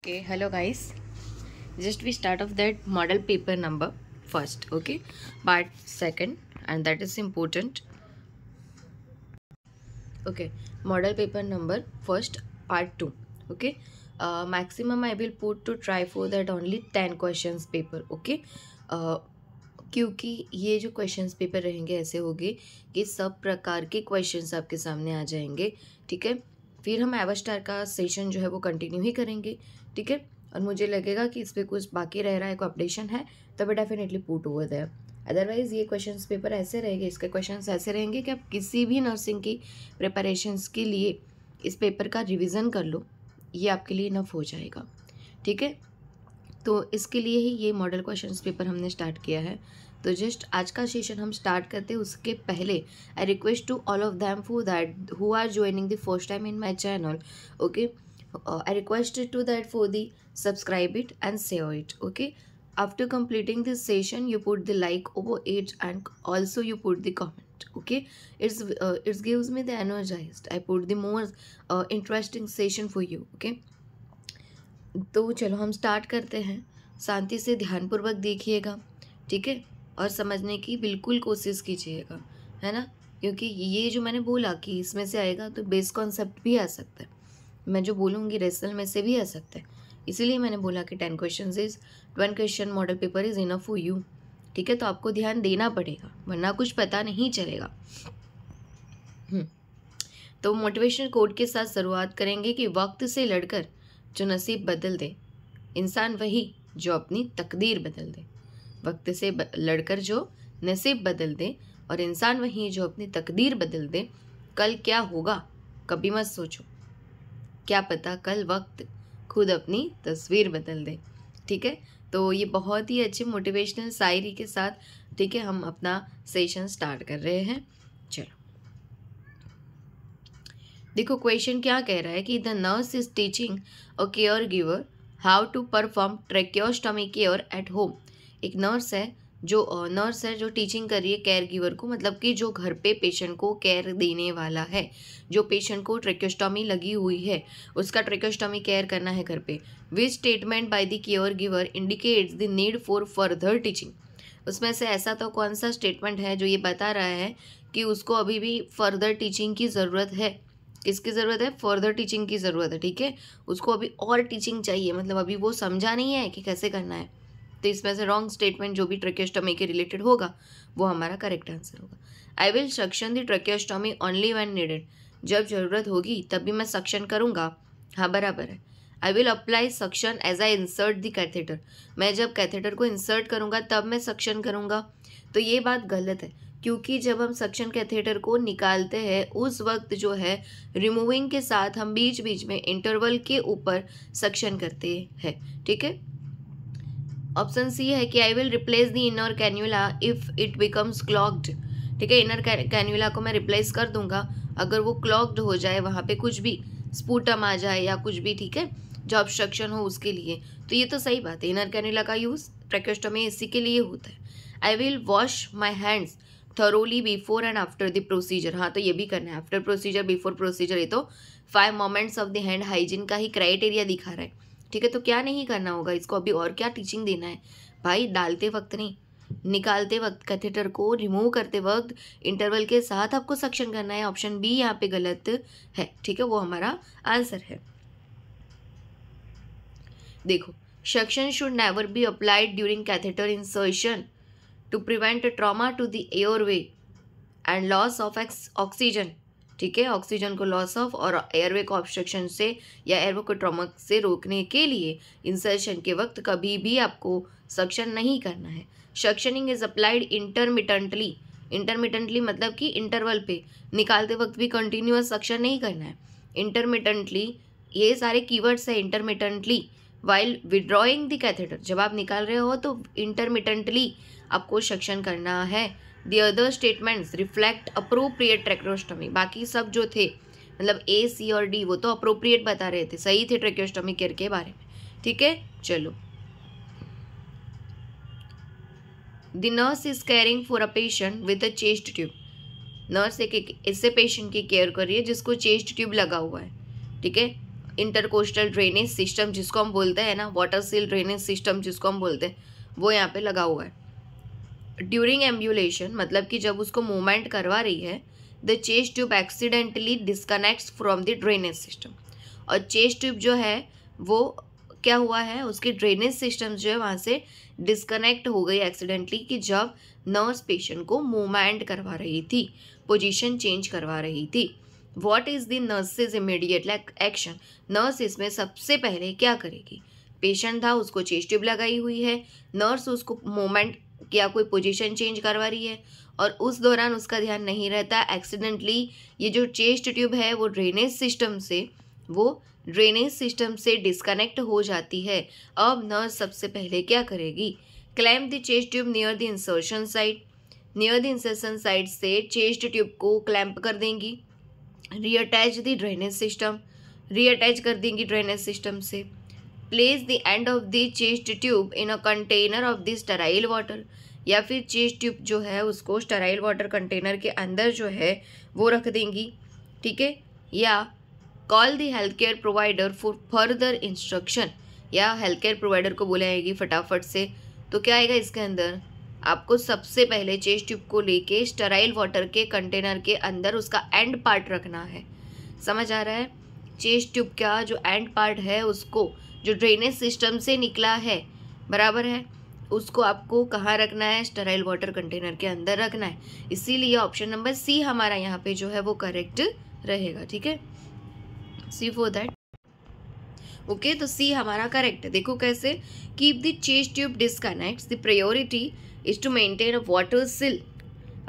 Okay, hello guys. Just we start off that model paper number first, okay? Part second, and that is important. Okay, model paper number first, part 2, okay? Maximum I will put to try for that only 10 questions paper, okay? क्योंकि ये जो questions paper रहेंगे ऐसे होंगे कि सब प्रकार के क्वेश्चंस आपके सामने आ जाएंगे, ठीक है? फिर हम एवस्टार का सेशन जो है वो कंटिन्यू ही करेंगे, ठीक है? और मुझे लगेगा कि इस पर कुछ बाकी रह रहा है, कोई अपडेशन है तो they definitely put over there. Otherwise ये क्वेश्चंस पेपर ऐसे रहेंगे, इसके क्वेश्चंस ऐसे रहेंगे कि आप किसी भी नर्सिंग की प्रिपरेशंस के लिए इस पेपर का रिविज़न कर लो, ये आपके लिए इनफ हो जाएगा, ठीक है? तो इसके लिए ही ये मॉडल क्वेश्चंस पेपर हमने स्टार्ट किया है। तो जस्ट आज का सेशन हम स्टार्ट करते हैं उसके पहले I request to all of them for that who are joining the first time in my channel, okay? I request to that for the subscribe it and share it, okay? After completing this session, you put the like over it and also you put the comment, okay? It gives me the energized. I put the more interesting session for you, okay? तो चलो हम start करते हैं। शांति से ध्यानपूर्वक देखिएगा, ठीक है? और समझने की बिल्कुल कोशिश कीजिएगा, है ना? क्योंकि ये जो मैंने बोला कि इसमें से आएगा तो बेस कॉन्सेप्ट भी आ सकता है, मैं जो बोलूँगी रेसल में से भी आ सकता है। इसीलिए मैंने बोला कि 10 question model paper is enough for you, ठीक है? तो आपको ध्यान देना पड़ेगा वरना कुछ पता नहीं चलेगा। तो मोटिवेशनल कोट के साथ शुरुआत करेंगे कि वक्त से लड़कर जो नसीब बदल दे, इंसान वही जो अपनी तकदीर बदल दे। वक्त से लड़कर जो नसीब बदल दे और इंसान वही जो अपनी तकदीर बदल दे। कल क्या होगा कभी मत सोचो, क्या पता कल वक्त खुद अपनी तस्वीर बदल दे, ठीक है? तो ये बहुत ही अच्छे मोटिवेशनल शायरी के साथ, ठीक है, हम अपना सेशन स्टार्ट कर रहे हैं। चलो देखो क्वेश्चन क्या कह रहा है कि the nurse is teaching a care giver how to perform tracheostomy care at home. एक नर्स है जो टीचिंग कर रही है केयर गिवर को, मतलब कि जो घर पे पेशेंट को केयर देने वाला है, जो पेशेंट को ट्रेक्योस्टमी लगी हुई है उसका ट्रेक्योस्टमी केयर करना है घर पे। Which statement by the care giver indicates the need for further teaching. उसमें से ऐसा तो कौन सा स्टेटमेंट है जो ये बता रहा है कि उसको अभी भी फर्दर टीचिंग की ज़रूरत है? किसकी ज़रूरत है? फर्दर टीचिंग की ज़रूरत है, ठीक है? उसको अभी और टीचिंग चाहिए, मतलब अभी वो समझा नहीं है कि कैसे करना है। तो इसमें से रॉन्ग स्टेटमेंट जो भी ट्रेक्योस्टमी के रिलेटेड होगा वो हमारा करेक्ट आंसर होगा। I will suction the tracheostomy only when needed. जब ज़रूरत होगी तभी मैं सक्शन करूँगा। हाँ बराबर है। I will apply suction as I insert the catheter. मैं जब कैथेटर को इंसर्ट करूँगा तब मैं सक्शन करूँगा। तो ये बात गलत है, क्योंकि जब हम सक्शन कैथेटर को निकालते हैं उस वक्त जो है रिमूविंग के साथ हम बीच बीच में इंटरवल के ऊपर सक्शन करते हैं, ठीक है? ऑप्शन सी है कि I will replace the inner cannula if it becomes clogged, ठीक है? इनर कैन्यूला को मैं रिप्लेस कर दूंगा अगर वो क्लॉग्ड हो जाए, वहाँ पे कुछ भी स्पूटम आ जाए या कुछ भी, ठीक है, जो ऑब्स्ट्रक्शन हो उसके लिए। तो ये तो सही बात है, इनर कैन्यूला का यूज़ ट्रेक्योस्टमी इसी के लिए होता है। I will wash my hands thoroughly before and after the procedure. हाँ तो ये भी करना है, आफ्टर प्रोसीजर बिफोर प्रोसीजर। ये तो 5 moments of the hand hygiene का ही क्राइटेरिया दिखा रहा है, ठीक है? तो क्या नहीं करना होगा इसको, अभी और क्या टीचिंग देना है भाई? डालते वक्त नहीं, निकालते वक्त, कैथेटर को रिमूव करते वक्त इंटरवल के साथ आपको सक्शन करना है। ऑप्शन बी यहाँ पे गलत है, ठीक है? वो हमारा आंसर है। देखो, suction should never be applied during catheter insertion to prevent trauma to the airway and loss of oxygen, ठीक है? ऑक्सीजन को लॉस ऑफ और एयरवे को ऑब्स्ट्रक्शन से या एयरवे को ट्रॉमा से रोकने के लिए इंसर्शन के वक्त कभी भी आपको सक्शन नहीं करना है। Suctioning is applied intermittently. Intermittently मतलब कि इंटरवल पे, निकालते वक्त भी कंटिन्यूअस सक्शन नहीं करना है। इंटरमिटेंटली, ये सारे कीवर्ड्स है intermittently. While withdrawing the catheter, जब आप निकाल रहे हो तो इंटरमिटेंटली आपको सक्शन करना है। The other statements reflect appropriate tracheostomy. बाकी सब जो थे, मतलब ए, सी और डी, वो तो अप्रोप्रिएट बता रहे थे, सही थे ट्रेक्योस्टमी केयर के बारे में, ठीक है? चलो, the nurse is caring for a patient with a chest tube. Nurse एक ऐसे पेशेंट की केयर कर रही है जिसको चेस्ट ट्यूब लगा हुआ है, ठीक है? इंटरकोस्टल ड्रेनेज सिस्टम जिसको हम बोलते हैं ना, वाटर सील ड्रेनेज सिस्टम जिसको हम बोलते हैं, वो यहाँ पे लगा हुआ है। ड्यूरिंग एम्बुलेशन मतलब कि जब उसको मूवमेंट करवा रही है, the chest tube accidentally disconnects from the drainage system. और चेस्ट ट्यूब जो है वो क्या हुआ है, उसकी ड्रेनेज सिस्टम जो है वहाँ से डिस्कनेक्ट हो गई एक्सीडेंटली, कि जब नर्स पेशेंट को मूवमेंट करवा रही थी, पोजीशन चेंज करवा रही थी। What is the nurses immediate action? Nurse इसमें सबसे पहले क्या करेगी? पेशेंट था, उसको चेस्ट ट्यूब लगाई हुई है, नर्स उसको मूवमेंट या कोई पोजीशन चेंज करवा रही है और उस दौरान उसका ध्यान नहीं रहता, एक्सीडेंटली ये जो चेस्ट ट्यूब है वो ड्रेनेज सिस्टम से डिस्कनेक्ट हो जाती है। अब नर्स सबसे पहले क्या करेगी? Clamp the chest tube near the insertion side. Near the insertion side से चेस्ट ट्यूब को क्लैम्प कर देंगी। रीअटैच द ड्रेनेज सिस्टम, रीअटैच कर देंगी ड्रेनेज सिस्टम से। Place the end of the chest tube in a container of the sterile water, या फिर chest tube जो है उसको स्टेराइल वाटर कंटेनर के अंदर जो है वो रख देंगी, ठीक है। या call the health care provider for further instruction, या हेल्थ केयर प्रोवाइडर को बुलाएगी फटाफट से। तो क्या आएगा इसके अंदर? आपको सबसे पहले चेस्ट ट्यूब को लेके स्टेराइल वाटर के कंटेनर के अंदर उसका एंड पार्ट रखना है। समझ आ रहा है? चेस्ट ट्यूब का जो एंड पार्ट है उसको, जो ड्रेनेज सिस्टम से निकला है, बराबर है, उसको आपको कहाँ रखना है? स्टेराइल वाटर कंटेनर के अंदर रखना है। इसीलिए ऑप्शन नंबर सी हमारा यहाँ पे जो है वो करेक्ट रहेगा, ठीक है। सी फॉर दैट। ओके, तो सी हमारा करेक्ट है। देखो कैसे, keep the chest tube disconnects, the priority is to maintain a water seal.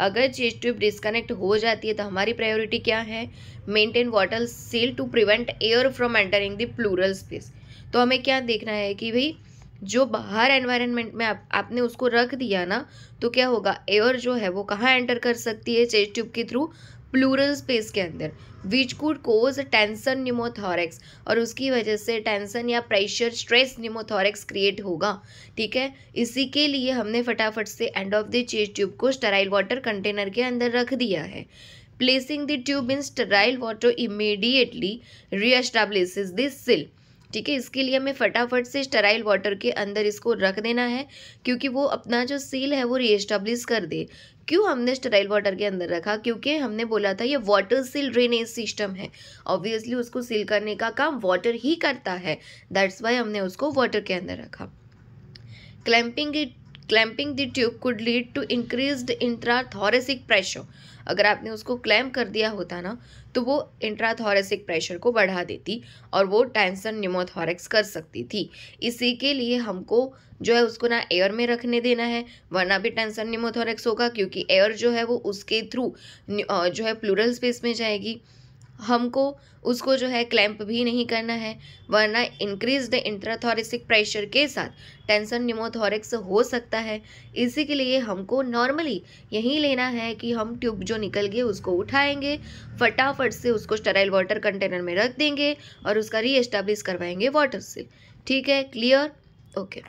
अगर चेस्ट ट्यूब डिस्कनेक्ट हो जाती है तो हमारी प्रायोरिटी क्या है? Maintain water seal to prevent air from entering the pleural space. तो हमें क्या देखना है कि भाई जो बाहर एनवायरनमेंट में आपने उसको रख दिया ना, तो क्या होगा? एयर जो है वो कहाँ एंटर कर सकती है? चेस्ट ट्यूब के थ्रू प्लूरल स्पेस के अंदर, which could cause tension pneumothorax, और उसकी वजह से टेंशन या प्रेशर स्ट्रेस न्यूमोथोरेक्स क्रिएट होगा, ठीक है। इसी के लिए हमने फटाफट से end of the chest tube को स्टेराइल वाटर कंटेनर के अंदर रख दिया है। Placing the tube in sterile water immediately reestablishes this seal, ठीक है। इसके लिए हमें फटाफट से स्टेराइल वाटर के अंदर इसको रख देना है, क्योंकि वो अपना जो सील है वो रीएस्टैब्लिश कर दे। क्यों हमने स्टेराइल वाटर के अंदर रखा? क्योंकि हमने बोला था ये वाटर सील ड्रेनेज सिस्टम है, ऑब्वियसली उसको सील करने का काम वाटर ही करता है, दैट्स वाई हमने उसको वाटर के अंदर रखा। Clamping the tube could lead to increased intrathoracic pressure. अगर आपने उसको क्लैम्प कर दिया होता ना तो वो इंट्राथोरेसिक प्रेशर को बढ़ा देती और वो टेंशन न्यूमोथोरेक्स कर सकती थी। इसी के लिए हमको जो है उसको ना एयर में रखने देना है, वरना भी टेंशन न्यूमोथोरेक्स होगा, क्योंकि एयर जो है वो उसके थ्रू जो है प्लूरल स्पेस में जाएगी। हमको उसको जो है क्लैंप भी नहीं करना है, वरना इंक्रीज्ड इंट्राथोरेसिक प्रेशर के साथ टेंशन न्यूमोथोरेक्स हो सकता है। इसी के लिए हमको नॉर्मली यही लेना है कि हम ट्यूब जो निकल गई उसको उठाएंगे, फटाफट से उसको स्टेराइल वाटर कंटेनर में रख देंगे और उसका रीएस्टैब्लिश करवाएंगे वाटर से, ठीक है। Clear? Okay.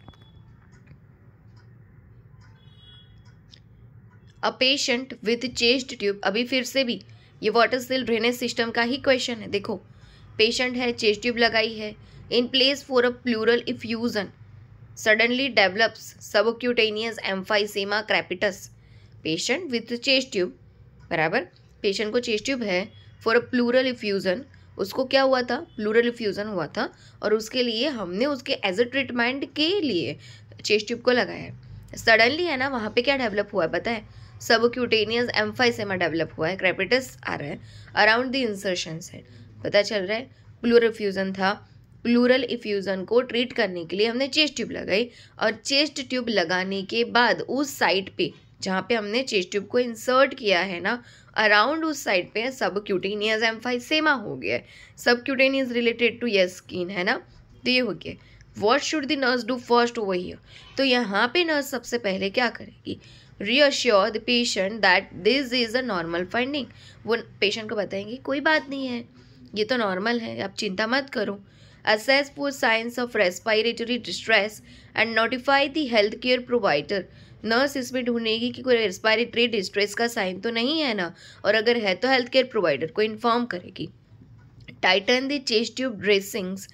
A patient with chest tube, अभी फिर से भी ये वाटर सील ड्रेनेज सिस्टम का ही क्वेश्चन है। देखो, पेशेंट है, चेस्ट ट्यूब लगाई है, in place for a pleural effusion suddenly develops subcutaneous emphysema crepitus. Patient with chest tube, बराबर, पेशेंट को चेस्ट ट्यूब है, फॉर अ प्लूरल इफ्यूजन, उसको क्या हुआ था? प्लूरल इफ्यूजन हुआ था, और उसके लिए हमने उसके एज अ ट्रीटमेंट के लिए चेस्ट ट्यूब को लगाया है। सडनली है ना, वहाँ पे क्या डेवलप हुआ है पता है? सबक्यूटेनियस एम्फाइसेमा डेवलप हुआ है, क्रेपिटस आ रहा है अराउंड द इंसर्शन साइड, पता चल रहा है। प्लूरल इफ्यूजन था, प्लूरल इफ्यूजन को ट्रीट करने के लिए हमने चेस्ट ट्यूब लगाई, और चेस्ट ट्यूब लगाने के बाद उस साइड पे जहाँ पे हमने चेस्ट ट्यूब को इंसर्ट किया है ना, अराउंड उस साइड पे सबक्यूटेनियस एम्फाइसेमा हो गया है। सबक्यूटेनियस रिलेटेड टू ये स्किन है ना, तो ये हो गया। What should the nurse do first over here? तो यहाँ पे नर्स सबसे पहले क्या करेगी? reassure the patient that this is a normal finding। वो पेशेंट को बताएंगे कोई बात नहीं है, ये तो नॉर्मल है, आप चिंता मत करो। assess for signs of respiratory distress and notify the health care provider। Nurse इसमें ढूंढेगी कि कोई रेस्पिरेटरी डिस्ट्रेस का साइन तो नहीं है ना, और अगर है तो हेल्थ केयर प्रोवाइडर को इन्फॉर्म करेगी। Titan the chest tube dressings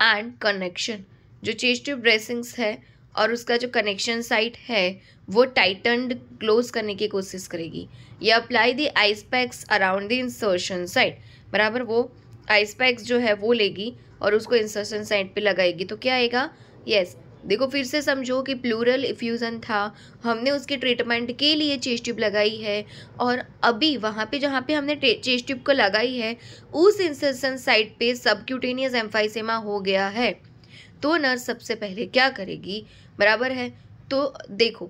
and connection. जो चेस्ट ट्यूब ड्रेसिंग्स है और उसका जो कनेक्शन साइट है वो टाइटन्ड क्लोज करने की कोशिश करेगी। ये apply the ice packs around the insertion site, बराबर वो आइस पैक्स जो है वो लेगी और उसको इंसर्शन साइट पे लगाएगी। तो क्या आएगा? यस देखो फिर से समझो कि प्लूरल इफ्यूज़न था, हमने उसके ट्रीटमेंट के लिए चेस्ट ट्यूब लगाई है और अभी वहाँ पे जहाँ पे हमने चेस्ट ट्यूब को लगाई है उस इंसर्शन साइट पे सबक्यूटेनियस एम्फाइसेमा हो गया है। तो नर्स सबसे पहले क्या करेगी, बराबर है? तो देखो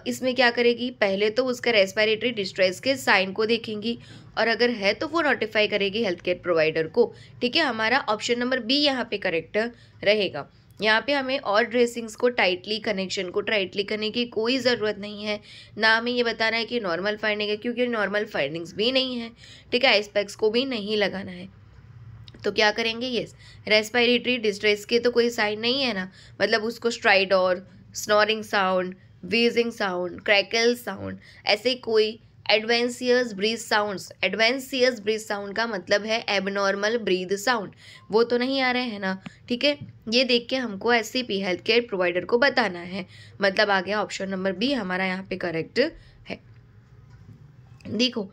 इसमें क्या करेगी, पहले तो उसका रेस्पिरेटरी डिस्ट्रेस के साइन को देखेंगी और अगर है तो वो नोटिफाई करेगी हेल्थ केयर प्रोवाइडर को। ठीक है, हमारा ऑप्शन नंबर बी यहाँ पे करेक्ट रहेगा। यहाँ पे हमें और ड्रेसिंग्स को टाइटली, कनेक्शन को टाइटली करने की कोई ज़रूरत नहीं है, ना हमें ये बताना है कि नॉर्मल फाइंडिंग है क्योंकि नॉर्मल फाइंडिंग्स भी नहीं है। ठीक है, आइस पैक्स को भी नहीं लगाना है। तो क्या करेंगे, यस रेस्पिरेटरी डिस्ट्रेस के तो कोई साइन नहीं है ना, मतलब उसको stridor, snoring sound, wheezing sound, crackle sound, ऐसे कोई adventitious breath sounds, adventitious breath sound का मतलब है एबनॉर्मल ब्रीथ साउंड, वो तो नहीं आ रहे हैं ना। ठीक है, ये देख के हमको एससीपी हेल्थ केयर प्रोवाइडर को बताना है, मतलब आ गया ऑप्शन नंबर बी हमारा यहाँ पे करेक्ट है। देखो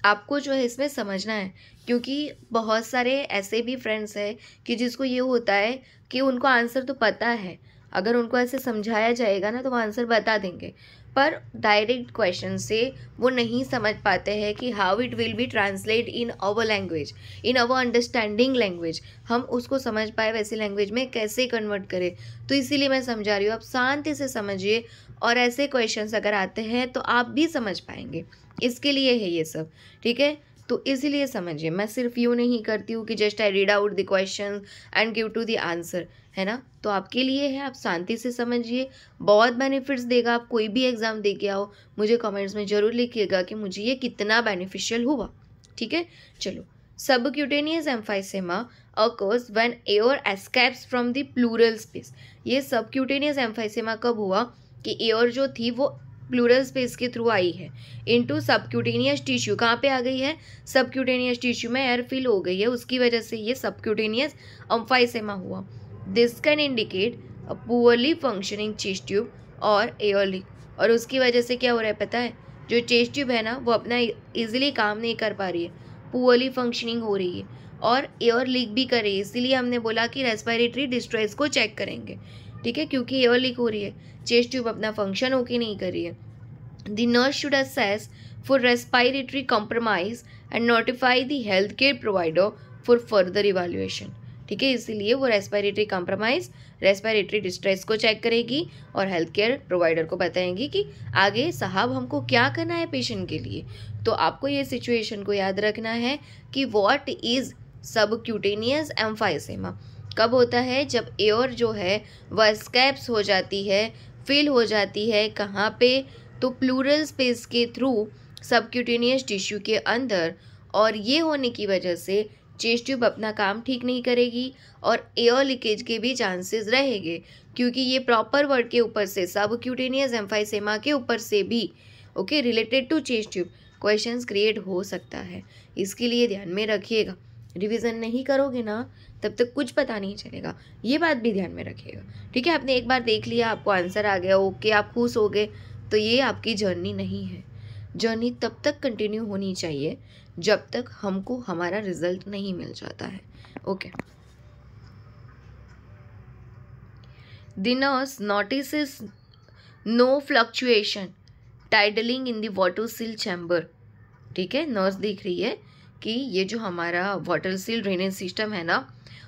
आपको जो है इसमें समझना है क्योंकि बहुत सारे ऐसे भी फ्रेंड्स हैं कि जिसको ये होता है कि उनको आंसर तो पता है, अगर उनको ऐसे समझाया जाएगा ना तो वो आंसर बता देंगे, पर डायरेक्ट क्वेश्चन से वो नहीं समझ पाते हैं कि how it will be translate in our language, in our understanding language, हम उसको समझ पाए वैसी लैंग्वेज में कैसे कन्वर्ट करें। तो इसीलिए मैं समझा रही हूँ, आप शांति से समझिए और ऐसे क्वेश्चंस अगर आते हैं तो आप भी समझ पाएंगे, इसके लिए है ये सब। ठीक है, तो इसीलिए समझिए, मैं सिर्फ यूँ नहीं करती हूँ कि just I read out the question and give to the answer, है ना। तो आपके लिए है, आप शांति से समझिए, बहुत बेनिफिट्स देगा। आप कोई भी एग्ज़ाम दे के आओ, मुझे कमेंट्स में ज़रूर लिखिएगा कि मुझे ये कितना बेनिफिशियल हुआ। ठीक है, चलो subcutaneous emphysema occurs when air escapes from the pleural space। ये सबक्यूटेनियस एम्फाइसेमा कब हुआ कि एयर जो थी वो प्लूरल स्पेस के थ्रू आई है इनटू सबक्यूटेनियस टिश्यू। कहाँ पे आ गई है? सबक्यूटेनियस टिश्यू में एयर फिल हो गई है, उसकी वजह से ये सबक्यूटेनियस एम्फाइसेमा हुआ। This can indicate a poorly functioning chest tube और एयर लीक। और उसकी वजह से क्या हो रहा है पता है, जो चेस्ट ट्यूब है ना वो अपना इजीली काम नहीं कर पा रही है, पुअरली फंक्शनिंग हो रही है और एयर लीक भी कर रही है। इसीलिए हमने बोला कि रेस्पिरेटरी डिस्ट्रेस को चेक करेंगे। ठीक है, क्योंकि एयर लीक हो रही है, चेस्ट ट्यूब अपना फंक्शन ओके नहीं कर रही है। The nurse should assess for respiratory compromise and notify the health care provider for further evaluation. ठीक है, इसीलिए वो रेस्पिरेटरी कॉम्प्रोमाइज, रेस्पिरेटरी डिस्ट्रेस को चेक करेगी और हेल्थ केयर प्रोवाइडर को बताएंगी कि आगे साहब हमको क्या करना है पेशेंट के लिए। तो आपको ये सिचुएशन को याद रखना है कि व्हाट इज़ सबक्यूटेनियस एम्फाइसेमा। कब होता है? जब एयर जो है वह एस्केप्स हो जाती है, फिल हो जाती है, कहाँ पे? तो प्लूरल स्पेस के थ्रू सबक्यूटेनियस टिश्यू के अंदर, और ये होने की वजह से चेस्ट ट्यूब अपना काम ठीक नहीं करेगी और एयर लीकेज के भी चांसेस रहेंगे, क्योंकि ये प्रॉपर वर्ड के ऊपर से सबक्यूटेनियस एम्फाइसेमा के ऊपर से भी okay related to chest tube questions create हो सकता है। इसके लिए ध्यान में रखिएगा, रिवीजन नहीं करोगे ना तब तक कुछ पता नहीं चलेगा, ये बात भी ध्यान में रखिएगा। ठीक है, आपने एक बार देख लिया, आपको आंसर आ गया, ओके आप खुश हो गए, तो ये आपकी जर्नी नहीं है। जर्नी तब तक कंटिन्यू होनी चाहिए जब तक हमको हमारा रिजल्ट नहीं मिल जाता है। Okay, the nurse notices no fluctuation tidaling in the water seal chamber. ठीक है, नर्स देख रही है कि ये जो हमारा वाटर सील ड्रेनेज सिस्टम है ना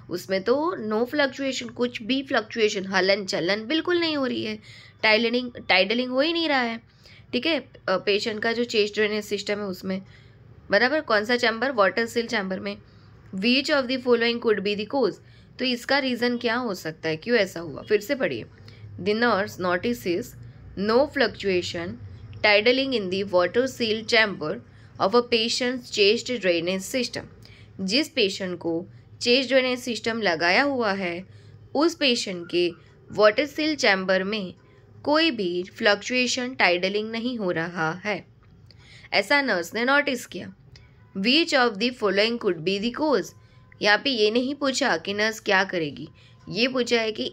उसमें तो नो फ्लक्चुएशन, कुछ भी फ्लक्चुएशन, हलन चलन बिल्कुल नहीं हो रही है, टाइडलिंग हो ही नहीं रहा है। ठीक है, पेशेंट का जो चेस्ट ड्रेनेज सिस्टम है उसमें, बराबर, कौन सा चैम्बर? वाटर सील चैम्बर में। Which of the following could be the cause? तो इसका रीज़न क्या हो सकता है, क्यों ऐसा हुआ? फिर से पढ़िए। The nurse notices no fluctuation tidaling in the water seal chamber of a patient's chest drainage system. जिस पेशेंट को चेस्ट ड्रेनेज सिस्टम लगाया हुआ है उस पेशेंट के वाटर सील चैम्बर में कोई भी फ्लक्चुएशन, टाइडलिंग नहीं हो रहा है, ऐसा नर्स ने नोटिस किया। Which of the following could be the cause. यहाँ पे ये नहीं पूछा कि नर्स क्या करेगी, ये पूछा है कि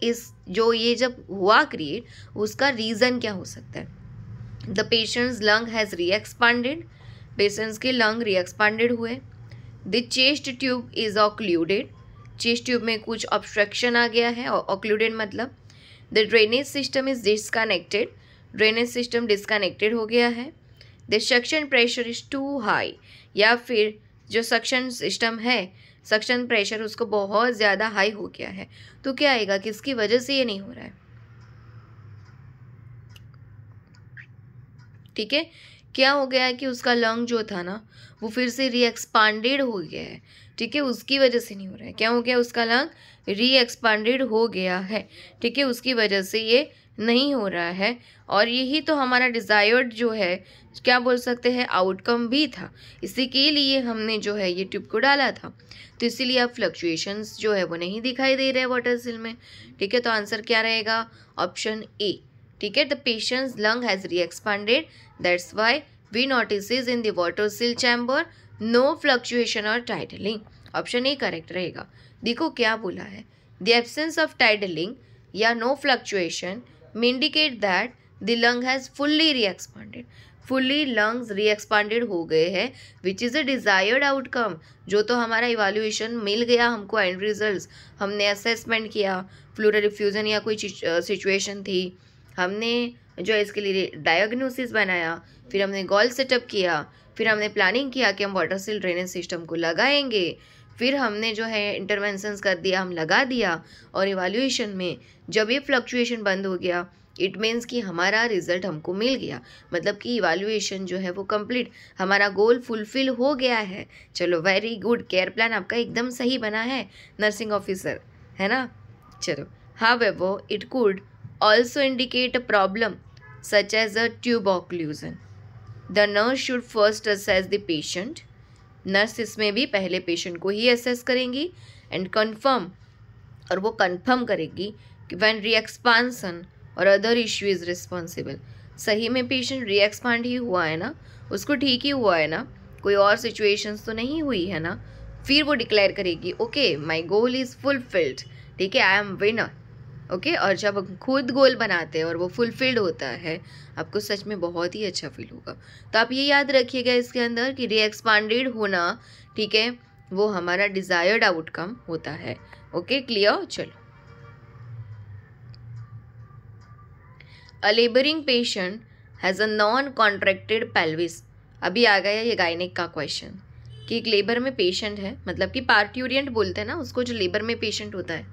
इस जो ये जब हुआ क्रिएट उसका रीज़न क्या हो सकता है। The patient's lung has re expanded, patients के लंग री एक्सपांडेड हुए। The chest tube is occluded, chest tube में कुछ ऑब्स्ट्रक्शन आ गया है, ऑक्लूडेड मतलब। The drainage system is disconnected, drainage system disconnected हो गया है। The suction pressure is too high, या फिर जो सक्शन सिस्टम है, सक्शन प्रेशर उसको बहुत ज़्यादा हाई हो गया है। तो क्या आएगा, किसकी वजह से ये नहीं हो रहा है, ठीक है। क्या हो गया है कि उसका लंग जो था ना वो फिर से री एक्सपांडेड हो गया है, ठीक है, उसकी वजह से नहीं हो रहा है। क्या हो गया, उसका लंग री एक्सपांडेड हो गया है, ठीक है, उसकी वजह से ये नहीं हो रहा है। और यही तो हमारा डिज़ायर्ड जो है क्या बोल सकते हैं आउटकम भी था, इसी के लिए हमने जो है ये ट्यूब को डाला था। तो इसीलिए अब फ्लक्चुएशंस जो है वो नहीं दिखाई दे रहे हैं वाटर सिल में, ठीक है। तो आंसर क्या रहेगा, ऑप्शन ए, ठीक है। The patient's lung has re expanded, that's why we notices in the water seal chamber no fluctuation और टाइडलिंग। ऑप्शन ए करेक्ट रहेगा। देखो क्या बोला है, द एब्सेंस ऑफ टाइडलिंग या no fluctuation indicate that the lung has fully re expanded, fully lungs re expanded हो गए हैं, which is a desired outcome. जो तो हमारा इवैल्यूएशन मिल गया हमको, एंड रिजल्ट्स हमने असेसमेंट किया, फ्लूरल रिफ्यूज़न या कोई सिचुएशन थी, हमने जो है इसके लिए डायग्नोसिस बनाया, फिर हमने गोल सेटअप किया, फिर हमने प्लानिंग किया कि हम वाटर सिल ड्रेनेज सिस्टम को लगाएंगे, फिर हमने जो है इंटरवेंशंस कर दिया, हम लगा दिया, और इवैल्यूएशन में जब ये फ्लक्चुएशन बंद हो गया इट मीन्स कि हमारा रिजल्ट हमको मिल गया, मतलब कि इवैल्यूएशन जो है वो कंप्लीट, हमारा गोल फुलफिल हो गया है। चलो वेरी गुड, केयर प्लान आपका एकदम सही बना है नर्सिंग ऑफिसर, है ना। चलो, however it could also indicate a problem such as a tube occlusion. The nurse should first assess the patient. Nurse इसमें भी पहले पेशेंट को ही असेस करेंगी एंड कन्फर्म, और वो कन्फर्म करेगी कि व्हेन री एक्सपांसन और अदर इश्यू इज़ रिस्पॉन्सिबल। सही में पेशेंट री एक्सपांड ही हुआ है ना, उसको ठीक ही हुआ है ना, कोई और सिचुएशंस तो नहीं हुई है ना, फिर वो डिक्लेयर करेगी okay my goal is fulfilled, ठीक है, आई एम विनर, ओके। और जब हम खुद गोल बनाते हैं और वो फुलफिल्ड होता है, आपको सच में बहुत ही अच्छा फील होगा। तो आप ये याद रखिएगा इसके अंदर कि री एक्सपांडेड होना, ठीक है, वो हमारा डिज़ायर्ड आउटकम होता है। Okay, clear. चलो, a labouring patient has a non contracted pelvis. अभी आ गया ये गायनेक का क्वेश्चन कि एक लेबर में पेशेंट है, मतलब कि पार्ट्यूरियंट बोलते हैं ना उसको, जो लेबर में पेशेंट होता है,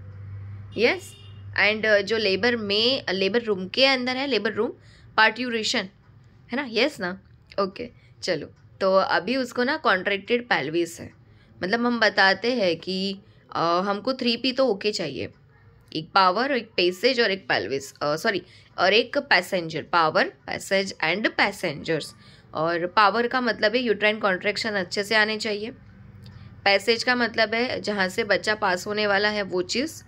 यस। एंड जो लेबर रूम के अंदर है, लेबर रूम पार्ट्यूरेशन है ना, यस ना, ओके। चलो, तो अभी उसको ना कॉन्ट्रैक्टेड पेल्विस है, मतलब हम बताते हैं कि हमको 3P तो ओके चाहिए, एक पावर, एक पैसेज और एक पेल्विस, सॉरी, और एक passenger, power, passage and passengers. और पावर का मतलब है यूट्राइन कॉन्ट्रैक्शन अच्छे से आने चाहिए, पैसेज का मतलब है जहाँ से बच्चा पास होने वाला है वो चीज़,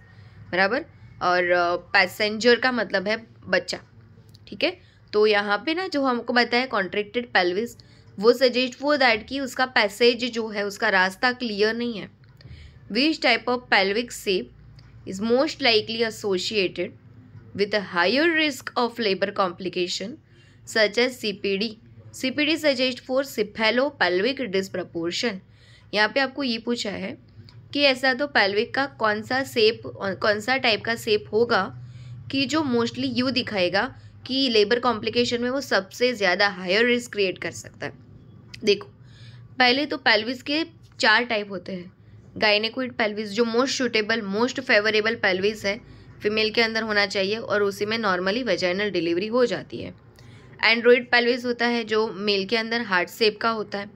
बराबर, और पैसेंजर का मतलब है बच्चा, ठीक है। तो यहाँ पे ना जो हमको बताया कॉन्ट्रैक्टेड पेल्विस, वो सजेस्ट वो दैट कि उसका पैसेज जो है उसका रास्ता क्लियर नहीं है। Which type of pelvic shape is most likely associated with a higher risk of labor complication such as CPD. CPD suggests for cephalopelvic disproportion. यहाँ पे आपको ये पूछा है कि ऐसा तो पेल्विक का कौन सा टाइप का शेप होगा कि जो मोस्टली यू दिखाएगा कि लेबर कॉम्प्लिकेशन में वो सबसे ज़्यादा हायर रिस्क क्रिएट कर सकता है। देखो, पहले तो पेल्विस के 4 टाइप होते हैं। गायनेकोइड पेल्विस जो most suitable, most favourable pelvis है, फीमेल के अंदर होना चाहिए और उसी में नॉर्मली वेजाइनल डिलीवरी हो जाती है। एंड्रॉइड पेल्विस होता है जो मेल के अंदर हार्ट शेप का होता है।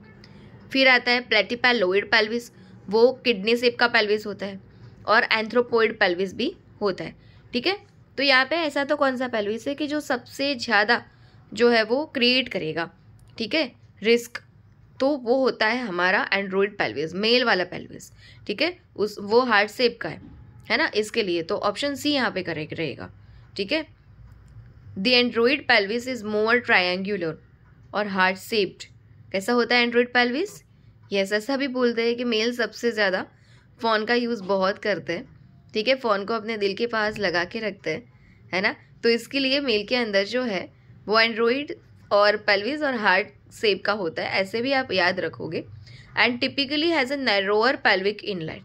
फिर आता है प्लेटिपेलोइड पेल्विस, वो किडनी शेप का पेल्विस होता है, और एंथ्रोपोइड पेल्विस भी होता है, ठीक है। तो यहाँ पे ऐसा तो कौन सा पेल्विस है कि जो सबसे ज़्यादा जो है वो क्रिएट करेगा, ठीक है, रिस्क, तो वो होता है हमारा एंड्रॉइड पेल्विस, मेल वाला पेल्विस, ठीक है, वो हार्ट शेप का है ना, इसके लिए तो ऑप्शन सी यहाँ पे करेक्ट रहेगा, ठीक है। The Android pelvis is more triangular और हार्ट शेप्ड। कैसा होता है एंड्रॉइड पेल्विस? यस, ऐसा भी बोलते हैं कि मेल सबसे ज़्यादा फ़ोन का यूज़ बहुत करते हैं, ठीक है, फ़ोन को अपने दिल के पास लगा के रखते हैं, है ना। तो इसके लिए मेल के अंदर जो है वो एंड्रॉइड और पेल्विस और हार्ट शेप का होता है, ऐसे भी आप याद रखोगे। And typically has a narrower pelvic inlet,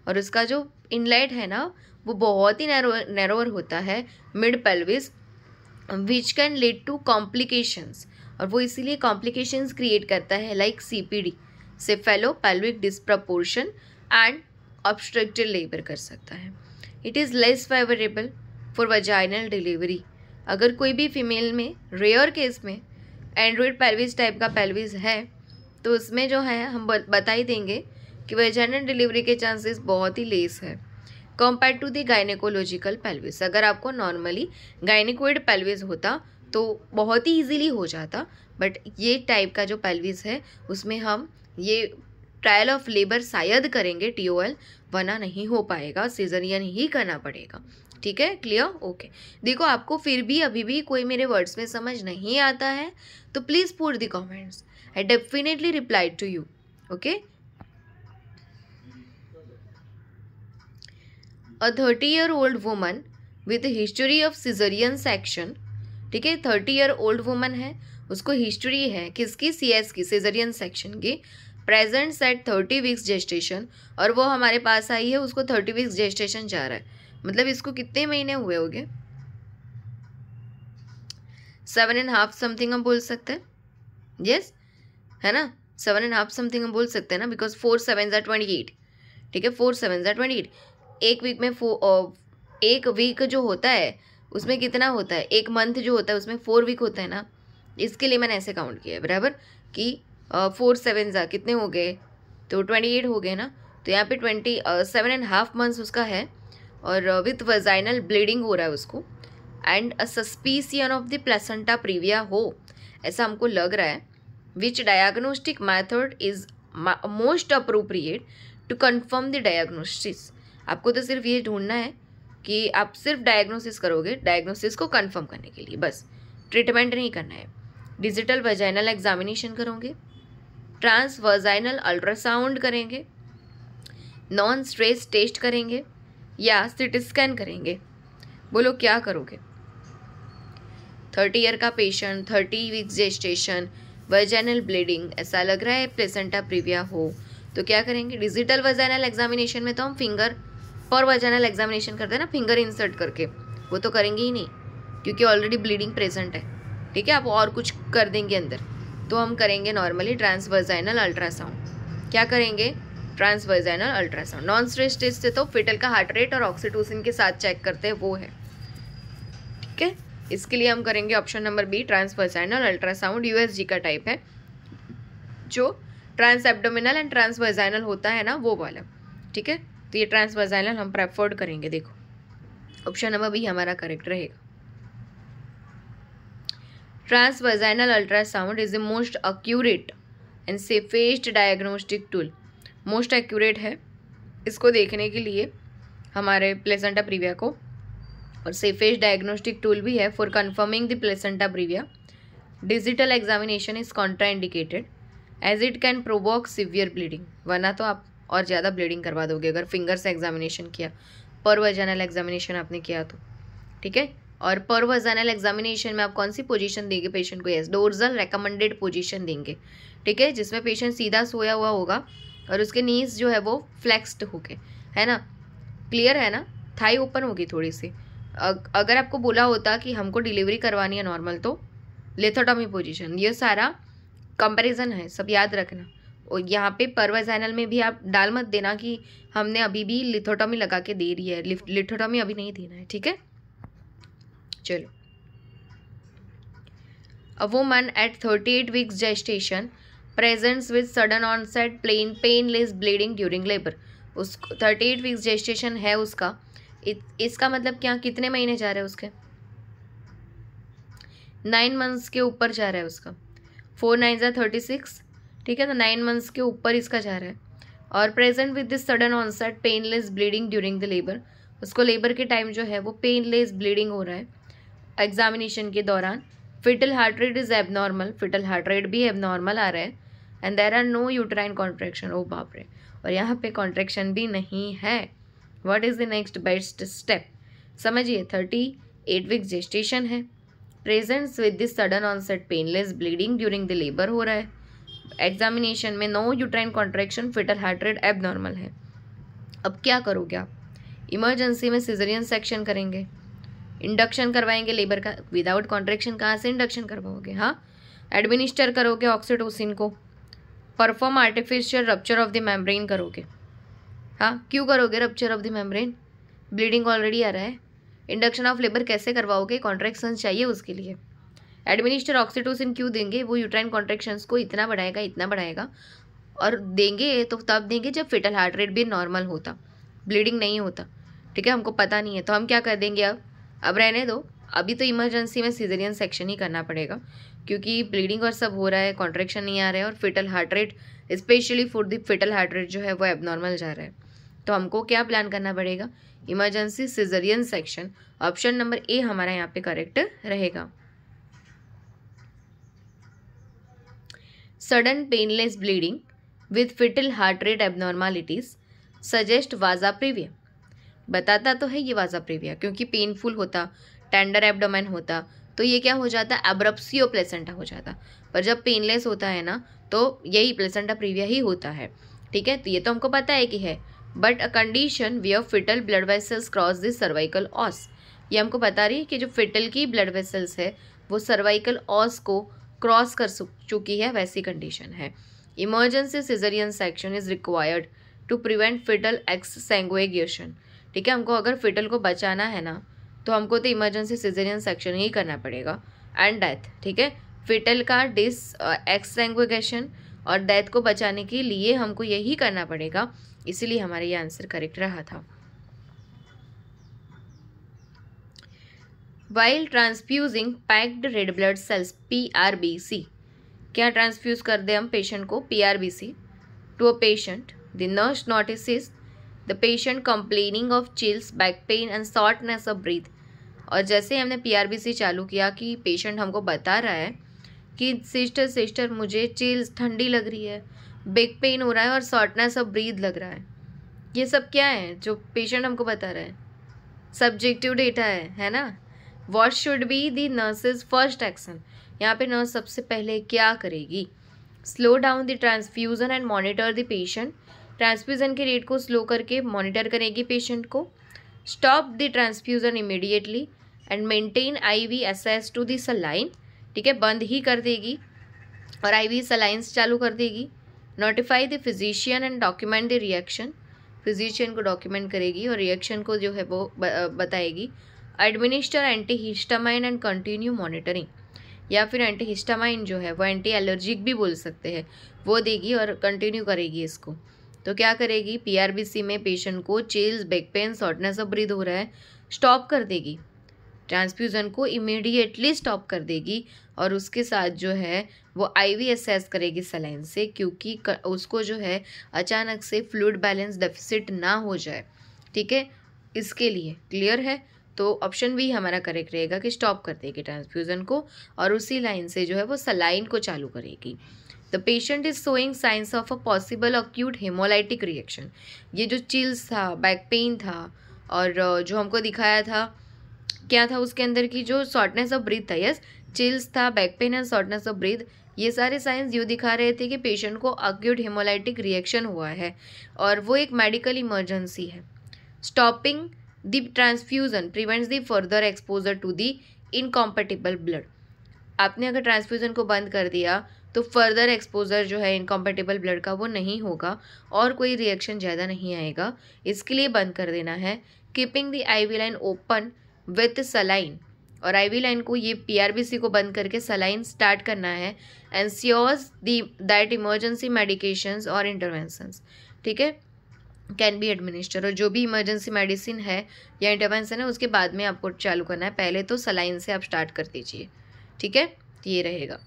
और उसका जो इनलेट है ना वो बहुत ही नैरोअर होता है mid pelvis, which can lead to complications, और वो इसीलिए कॉम्प्लिकेशंस क्रिएट करता है like CPD, cephalopelvic disproportion and obstructed labour कर सकता है। It is less favourable for vaginal delivery. अगर कोई भी फीमेल में रेयर केस में एंड्रॉइड पेल्विस टाइप का पेल्विस है तो उसमें जो है हम बता ही देंगे कि वजाइनल डिलीवरी के चांसेस बहुत ही लेस है compare to the gynaecological pelvis. अगर आपको नॉर्मली गायनेकोइड पेल्विस होता तो बहुत ही इजीली हो जाता, बट ये टाइप का जो पेल्विस है उसमें हम ये ट्रायल ऑफ लेबर शायद करेंगे TOL, वरना नहीं हो पाएगा, सिजरियन ही करना पड़ेगा। ठीक है, क्लियर? ओके। देखो आपको फिर भी अभी भी कोई मेरे वर्ड्स में समझ नहीं आता है तो please put the comments, I definitely reply to you. Okay. A 30-year-old woman with a history of cesarean section, ठीक है, 30-year-old woman है, उसको हिस्ट्री है किसकी? CS की, सिजरियन सेक्शन की, प्रेजेंट्स एट 30 वीक्स जेस्टेशन, और वो हमारे पास आई है, उसको 30 वीक्स जेस्टेशन जा रहा है, मतलब इसको कितने महीने हुए होंगे? 7.5 समथिंग हम बोल सकते हैं, यस है ना, 7.5 समथिंग हम बोल सकते हैं ना, बिकॉज 4 7 28, ठीक है, 4 7 28, एक वीक में एक वीक जो होता है उसमें कितना होता है, एक मंथ जो होता है उसमें 4 वीक होता है ना, इसके लिए मैंने ऐसे काउंट किया है बराबर कि 4 7 कितने हो गए, तो 28 हो गए ना, तो यहाँ पे 7.5 मंथ्स उसका है, और विथ वजाइनल ब्लीडिंग हो रहा है उसको, and a suspicion of the placenta previa हो, ऐसा हमको लग रहा है। Which diagnostic method is most appropriate to confirm the diagnosis. आपको तो सिर्फ ये ढूंढना है कि आप सिर्फ डायग्नोसिस करोगे, डायग्नोसिस को कंफर्म करने के लिए, बस ट्रीटमेंट नहीं करना है। डिजिटल वजाइनल एग्जामिनेशन करोगे, ट्रांस वजाइनल अल्ट्रासाउंड करेंगे, नॉन स्ट्रेस टेस्ट करेंगे, या CT स्कैन करेंगे। बोलो क्या करोगे? 30 ईयर का patient, 30 weeks gestation, vaginal bleeding, ऐसा लग रहा है प्लेसेंटा प्रीविया हो, तो क्या करेंगे? डिजिटल वजाइनल एग्जामिनेशन में तो हम फिंगर पर वजाइनल एग्जामिनेशन करते हैं ना, फिंगर इंसर्ट करके, वो तो करेंगे ही नहीं क्योंकि ऑलरेडी ब्लीडिंग प्रेजेंट है, ठीक है, आप और कुछ कर देंगे अंदर, तो हम करेंगे नॉर्मली ट्रांसवर्जाइनल अल्ट्रासाउंड। क्या करेंगे? ट्रांसवर्जाइनल अल्ट्रासाउंड। नॉन स्ट्रेस टेस्ट से तो फिटल का हार्ट रेट और ऑक्सीटोसिन के साथ चेक करते हैं, वो है, ठीक है। इसके लिए हम करेंगे option number B, transvaginal ultrasound, USG का टाइप है, जो ट्रांस एब्डोमिनल एंड ट्रांसवर्जाइनल होता है ना, वो वाला, ठीक है। तो ये ट्रांसवर्जाइनल हम प्रेफर्ड करेंगे। देखो ऑप्शन नंबर B हमारा करेक्ट रहेगा। Transvaginal ultrasound is the most accurate and safest diagnostic tool. Most accurate है इसको देखने के लिए हमारे प्लेसेंटा प्रीविया को, और सेफेस्ट डायग्नोस्टिक टूल भी है for confirming the placenta previa. Digital examination is contraindicated as it can provoke severe bleeding, वरना तो आप और ज़्यादा ब्लीडिंग करवा दोगे अगर फिंगर से एग्जामिनेशन किया, पर वजाइनल एग्जामिनेशन आपने किया तो, ठीक है। और पर वजाइनल एग्जामिनेशन में आप कौन सी पोजीशन देंगे पेशेंट को? यस, डोर्सल रेकमेंडेड पोजीशन देंगे, ठीक है, जिसमें पेशेंट सीधा सोया हुआ होगा और उसके नीज जो है वो फ्लेक्स्ड होके, है ना, क्लियर है ना, थाई ओपन होगी थोड़ी सी। अगर आपको बोला होता कि हमको डिलीवरी करवानी है नॉर्मल, तो लेथोटॉमी पोजीशन, ये सारा कंपैरिजन है, सब याद रखना। और यहाँ पे परवजाइनल में भी आप डाल मत देना कि हमने अभी भी लिथोटॉमी लगा के दे रही है, लिथोटॉमी अभी नहीं देना है, ठीक है। चलो, a woman at 38 weeks gestation presents with sudden onset painless bleeding during labour. उसको 38 वीक्स जेस्टेशन है उसका, इसका मतलब क्या, कितने महीने जा रहे हैं उसके? 9 मंथ्स के ऊपर जा रहा है उसका, 4 9 36, ठीक है, तो 9 मंथ्स के ऊपर इसका जा रहा है। और present with this sudden onset painless bleeding during the labour, उसको लेबर के टाइम जो है वो पेनलेस ब्लीडिंग हो रहा है एग्जामिनेशन के दौरान। Fetal heart rate is abnormal, fetal heart rate भी एबनॉर्मल आ रहा है, and there are no uterine contraction. ओ बाप रे, और यहाँ पे कॉन्ट्रैक्शन भी नहीं है। What is the next best step? समझिए, 38 वीक जेस्टेशन है, presents with this sudden onset painless bleeding during the labour हो रहा है, एग्जामिनेशन में no uterine contraction, fetal heart rate abnormal है। अब क्या करोगे आप? इमरजेंसी में सिजेरियन सेक्शन करेंगे, इंडक्शन करवाएंगे लेबर का। विदाउट कॉन्ट्रैक्शन कहाँ से इंडक्शन करवाओगे? हाँ, एडमिनिस्टर करोगे ऑक्सीटोसिन को, perform artificial rupture of the membrane करोगे। हाँ, क्यों करोगे rupture of the membrane? Bleeding already आ रहा है। इंडक्शन ऑफ लेबर कैसे करवाओगे? कॉन्ट्रैक्शन चाहिए उसके लिए। एडमिनिस्टर ऑक्सीटोसिन क्यों देंगे? वो यूट्राइन कॉन्ट्रैक्शंस को इतना बढ़ाएगा, और देंगे तो तब देंगे जब फिटल हार्ट रेट भी नॉर्मल होता, ब्लीडिंग नहीं होता। ठीक है, हमको पता नहीं है तो हम क्या कर देंगे? अब रहने दो, अभी तो इमरजेंसी में सिजेरियन सेक्शन ही करना पड़ेगा, क्योंकि ब्लीडिंग और सब हो रहा है, कॉन्ट्रैक्शन नहीं आ रहा है, और fetal heart rate specially for the fetal heart rate जो है वो एबनॉर्मल जा रहा है। तो हमको क्या प्लान करना पड़ेगा? Emergency caesarean section. Option number A हमारा यहाँ पे करेक्ट रहेगा। Sudden painless bleeding with fetal heart rate abnormalities suggest vasa previa. बताता तो है ये वाजा प्रीविया, क्योंकि पेनफुल होता, टेंडर एब्डोमेन होता, तो ये क्या हो जाता? एब्रप्सियो प्लेसेंटा हो जाता। पर जब पेनलेस होता है ना, तो यही प्लेसेंटा प्रीविया ही होता है। ठीक है, तो ये तो हमको पता है कि है, but a condition where fetal blood vessels cross this cervical os. ये हमको बता रही है कि जो फिटल की ब्लड वेसल्स है वो सर्वाइकल ऑस को क्रॉस कर चुकी है, वैसी कंडीशन है। Emergency caesarean section is required to prevent fetal exsanguination. ठीक है, हमको अगर फिटल को बचाना है ना, तो हमको तो इमरजेंसी सिजेरियन सेक्शन ही करना पड़ेगा। एंड डेथ, ठीक है, फिटल का एक्ससैंग्वेगेशन और डेथ को बचाने के लिए हमको यही करना पड़ेगा, इसीलिए हमारा ये आंसर करेक्ट रहा था। While transfusing packed red blood cells PRBC, क्या ट्रांसफ्यूज कर दे हम पेशेंट को? PRBC to a patient, the nurse notices the patient complaining of chills, back pain and shortness of breath. और जैसे हमने PRBC चालू किया कि पेशेंट हमको बता रहा है कि सिस्टर मुझे चिल्स, ठंडी लग रही है, बैक पेन हो रहा है और शॉर्टनेस ऑफ ब्रीथ लग रहा है। ये सब क्या है जो पेशेंट हमको बता रहा है? सब्जेक्टिव डेटा है ना। What should be the nurse's first action? यहाँ पे नर्स सबसे पहले क्या करेगी? Slow down the transfusion and monitor the patient. Transfusion के रेट को स्लो करके मॉनिटर करेगी पेशेंट को। Stop the transfusion immediately and maintain IV access to the saline. ठीक है, बंद ही कर देगी और IV सलाइंस चालू कर देगी। Notify the physician and document the reaction. Physician को डॉक्यूमेंट करेगी और रिएक्शन को जो है वो बताएगी। Administer antihistamine and continue monitoring, या फिर एंटीहिस्टामाइन जो है वो एंटी एलर्जिक भी बोल सकते हैं, वो देगी और कंटिन्यू करेगी इसको। तो क्या करेगी? PRBC में पेशेंट को chills, back pen, shortness of breathe हो रहा है, स्टॉप कर देगी, ट्रांसफ्यूज़न को इमीडिएटली स्टॉप कर देगी, और उसके साथ जो है वो IV असेस करेगी सलाइन से, क्योंकि उसको जो है अचानक से फ्लूइड बैलेंस डेफिसिट ना हो जाए। ठीक है, इसके लिए क्लियर है। तो ऑप्शन भी हमारा करेक्ट रहेगा कि स्टॉप कर देगी ट्रांसफ्यूज़न को और उसी लाइन से जो है वो सलाइन को चालू करेगी। The patient is showing science of a possible acute hemolytic reaction. ये जो चिल्स था, बैक पेन था, और जो हमको दिखाया था क्या था उसके अंदर की जो शॉर्टनेस ऑफ ब्रीथ था, यस, चिल्स था, back pain and shortness of breathe, ये सारे साइंस यूँ दिखा रहे थे कि पेशेंट को अक्यूट हेमोलाइटिक रिएक्शन हुआ है और वो एक मेडिकल इमरजेंसी है। Stopping the transfusion prevents the further exposure to the incompatible blood. आपने अगर ट्रांसफ्यूजन को बंद कर दिया तो फर्दर एक्सपोजर जो है इनकॉम्पेटिबल ब्लड का वो नहीं होगा और कोई रिएक्शन ज़्यादा नहीं आएगा, इसके लिए बंद कर देना है। Keeping the IV line open with saline, और IV लाइन को ये PRBC को बंद करके सलाइन स्टार्ट करना है। एंश्योर्स दैट इमरजेंसी मेडिकेशंस और इंटरवेंशंस, ठीक है, कैन बी एडमिनिस्टर, और जो भी इमरजेंसी मेडिसिन है या इंटरवेंशन है उसके बाद में आपको चालू करना है, पहले तो सलाइन से आप स्टार्ट कर दीजिए। ठीक है, ये रहेगा,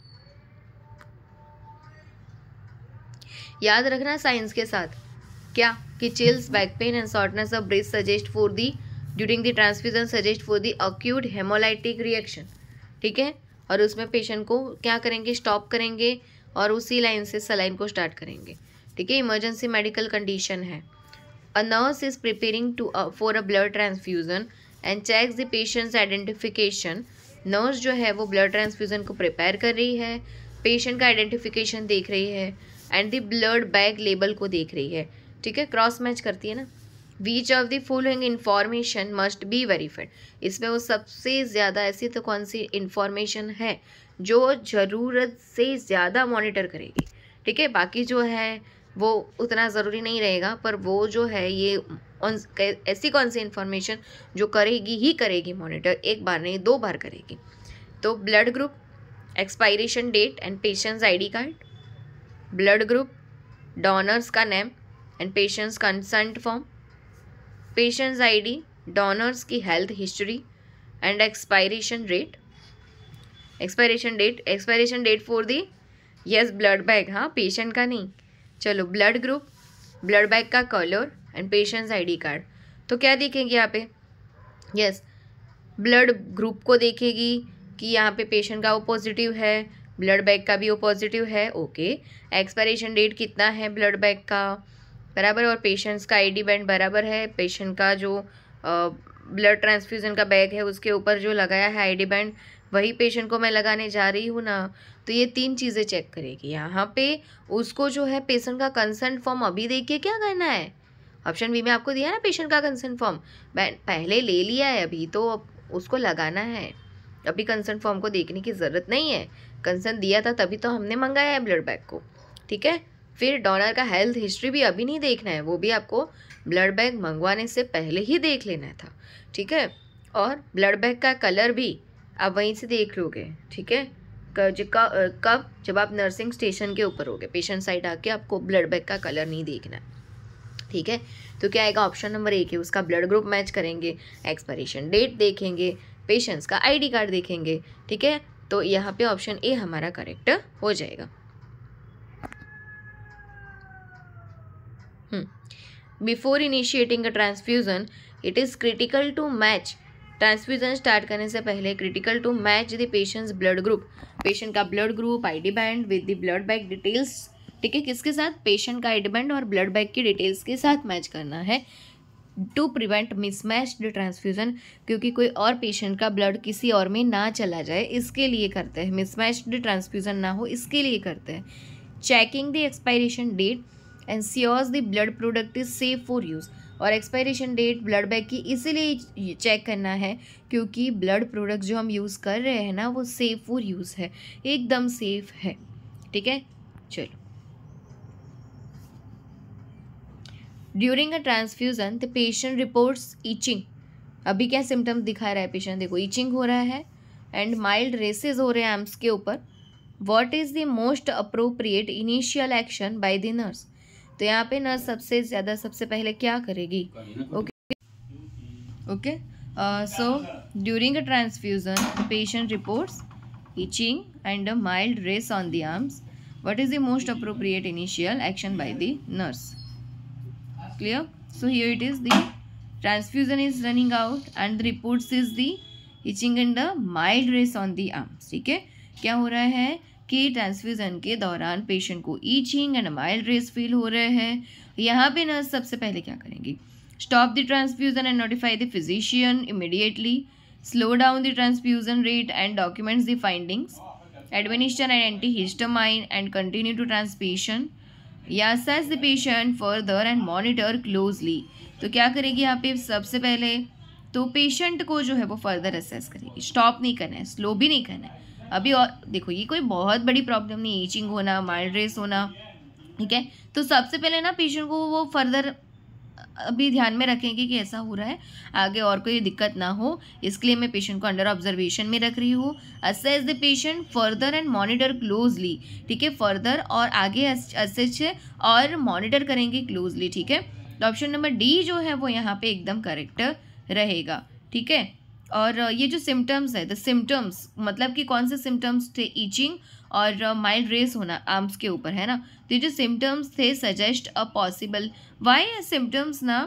याद रखना साइंस के साथ क्या कि chills, back pain and shortness of breathe suggest for the during the transfusion suggest for the acute hemolytic reaction. ठीक है, और उसमें पेशेंट को क्या करेंगे? स्टॉप करेंगे और उसी लाइन से सलाइन को स्टार्ट करेंगे। ठीक है, इमरजेंसी मेडिकल कंडीशन है। A nurse is preparing for a blood transfusion and checks the patient's identification. Nurse जो है वो ब्लड ट्रांसफ्यूजन को प्रिपेयर कर रही है, पेशेंट का आइडेंटिफिकेशन देख रही है and the blood bag label को देख रही है। ठीक है, क्रॉस मैच करती है ना। Which of the following information must be verified? इसमें वो सबसे ज़्यादा ऐसी तो कौन सी इंफॉर्मेशन है जो ज़रूरत से ज़्यादा मॉनिटर करेगी। ठीक है, बाकी जो है वो उतना ज़रूरी नहीं रहेगा, पर वो जो है ये ऐसी कौन सी इंफॉर्मेशन जो करेगी ही करेगी मॉनिटर, एक बार नहीं 2 बार करेगी। तो blood group, expiration date and patient's ID card, blood group, donor's का name and patient's consent form, patient's ID, donor's की health history and expiration date for the yes blood bag, हाँ पेशेंट का नहीं। चलो ब्लड ग्रुप, ब्लड बैग का colour and patient's ID card. तो क्या देखेंगे यहाँ पे, यस ब्लड ग्रुप को देखेगी कि यहाँ पे पेशेंट का ओ पॉजिटिव है, ब्लड बैग का भी ओ पॉजिटिव है, ओके। एक्सपायरेशन डेट कितना है ब्लड बैग का, बराबर, और पेशेंट्स का आईडी बैंड बराबर है। पेशेंट का जो ब्लड ट्रांसफ्यूज़न का बैग है उसके ऊपर जो लगाया है आईडी बैंड, वही पेशेंट को मैं लगाने जा रही हूँ ना। तो ये 3 चीज़ें चेक करेगी यहाँ पे। उसको जो है पेशेंट का कंसेंट फॉर्म अभी देखिए क्या करना है, ऑप्शन बी में आपको दिया ना पेशेंट का कंसेंट फॉर्म पहले ले लिया है, अभी तो उसको लगाना है। अभी कंसेंट फॉर्म को देखने की ज़रूरत नहीं है, कंसेंट दिया था तभी तो हमने मंगाया है ब्लड बैग को। ठीक है, फिर डोनर का हेल्थ हिस्ट्री भी अभी नहीं देखना है, वो भी आपको ब्लड बैग मंगवाने से पहले ही देख लेना था। ठीक है, और ब्लड बैग का कलर भी आप वहीं से देख लोगे। ठीक है, कब, जब आप नर्सिंग स्टेशन के ऊपर होगे, पेशेंट साइड आके आपको ब्लड बैग का कलर नहीं देखना है। ठीक है, तो क्या आएगा, ऑप्शन नंबर 1 है, उसका ब्लड ग्रुप मैच करेंगे, एक्सपायरेशन डेट देखेंगे, पेशेंट्स का आईडी कार्ड देखेंगे। ठीक है, तो यहाँ पे ऑप्शन ए हमारा करेक्ट हो जाएगा। Before initiating a transfusion it is critical to match. Transfusion start करने से पहले critical to match the patient's blood group, patient का blood group, ID band with the blood bag details. ठीक है, किसके साथ, पेशेंट का आईडी बैंड और ब्लड बैग की डिटेल्स के साथ मैच करना है टू प्रिवेंट मिसमैच्ड ट्रांसफ्यूजन, क्योंकि कोई और पेशेंट का ब्लड किसी और में ना चला जाए, इसके लिए करते हैं। मिसमैच्ड ट्रांसफ्यूजन ना हो इसके लिए करते हैं। Checking the expiration date ensures the blood product is safe for use, और एक्सपायरेशन डेट ब्लड बैग की इसीलिए चेक करना है क्योंकि ब्लड प्रोडक्ट जो हम यूज़ कर रहे हैं ना वो सेफ फॉर यूज़ है, एकदम सेफ है। ठीक है, चलो। During a transfusion the patient reports itching. अभी क्या सिम्टम्स दिखा रहा है पेशेंट, देखो ईचिंग हो रहा है एंड माइल्ड रेसेस हो रहे हैं आर्म्स के ऊपर। What is the most appropriate initial action by the nurse. तो यहाँ पे नर्स सबसे पहले क्या करेगी, okay. So during a transfusion the patient reports itching and a mild rash on the arms. What is the most appropriate initial action by the nurse? Clear? So here it is, the transfusion is running out and the reports is the itching and the mild rash on the arms. ठीक है, क्या हो रहा है कि transfusion के दौरान patient को itching and mild rash feel हो रहे हैं। यहाँ पे नर्स सबसे पहले क्या करेंगी, stop the transfusion and notify the physician immediately, slow down the transfusion rate and documents the findings, administer an antihistamine and continue to transfusion, या assess the patient further and monitor closely. तो क्या करेगी यहाँ पे, सबसे पहले तो patient को जो है वो फर्दर असेस करेगी, स्टॉप नहीं करना है, स्लो भी नहीं करना है अभी। और देखो ये कोई बहुत बड़ी प्रॉब्लम नहीं, ईचिंग होना, माइल्ड रेस होना। ठीक है, तो सबसे पहले ना पेशेंट को वो फर्दर अभी ध्यान में रखेंगे कि ऐसा हो रहा है, आगे और कोई दिक्कत ना हो, इसके लिए मैं पेशेंट को अंडर ऑब्जर्वेशन में रख रही हूँ। Assess the patient further and monitor closely. ठीक है, फर्दर और आगे असेस और मॉनिटर करेंगे क्लोजली। ठीक है, तो ऑप्शन नंबर डी जो है वो यहाँ पे एकदम करेक्ट रहेगा। ठीक है, और ये जो सिम्टम्स है, द सिम्टम्स मतलब कि कौन से सिम्टम्स थे, ईचिंग और माइल्ड रेस होना आर्म्स के ऊपर, है ना। तो ये जो सिम्टम्स थे suggest a possible, why symptoms ना,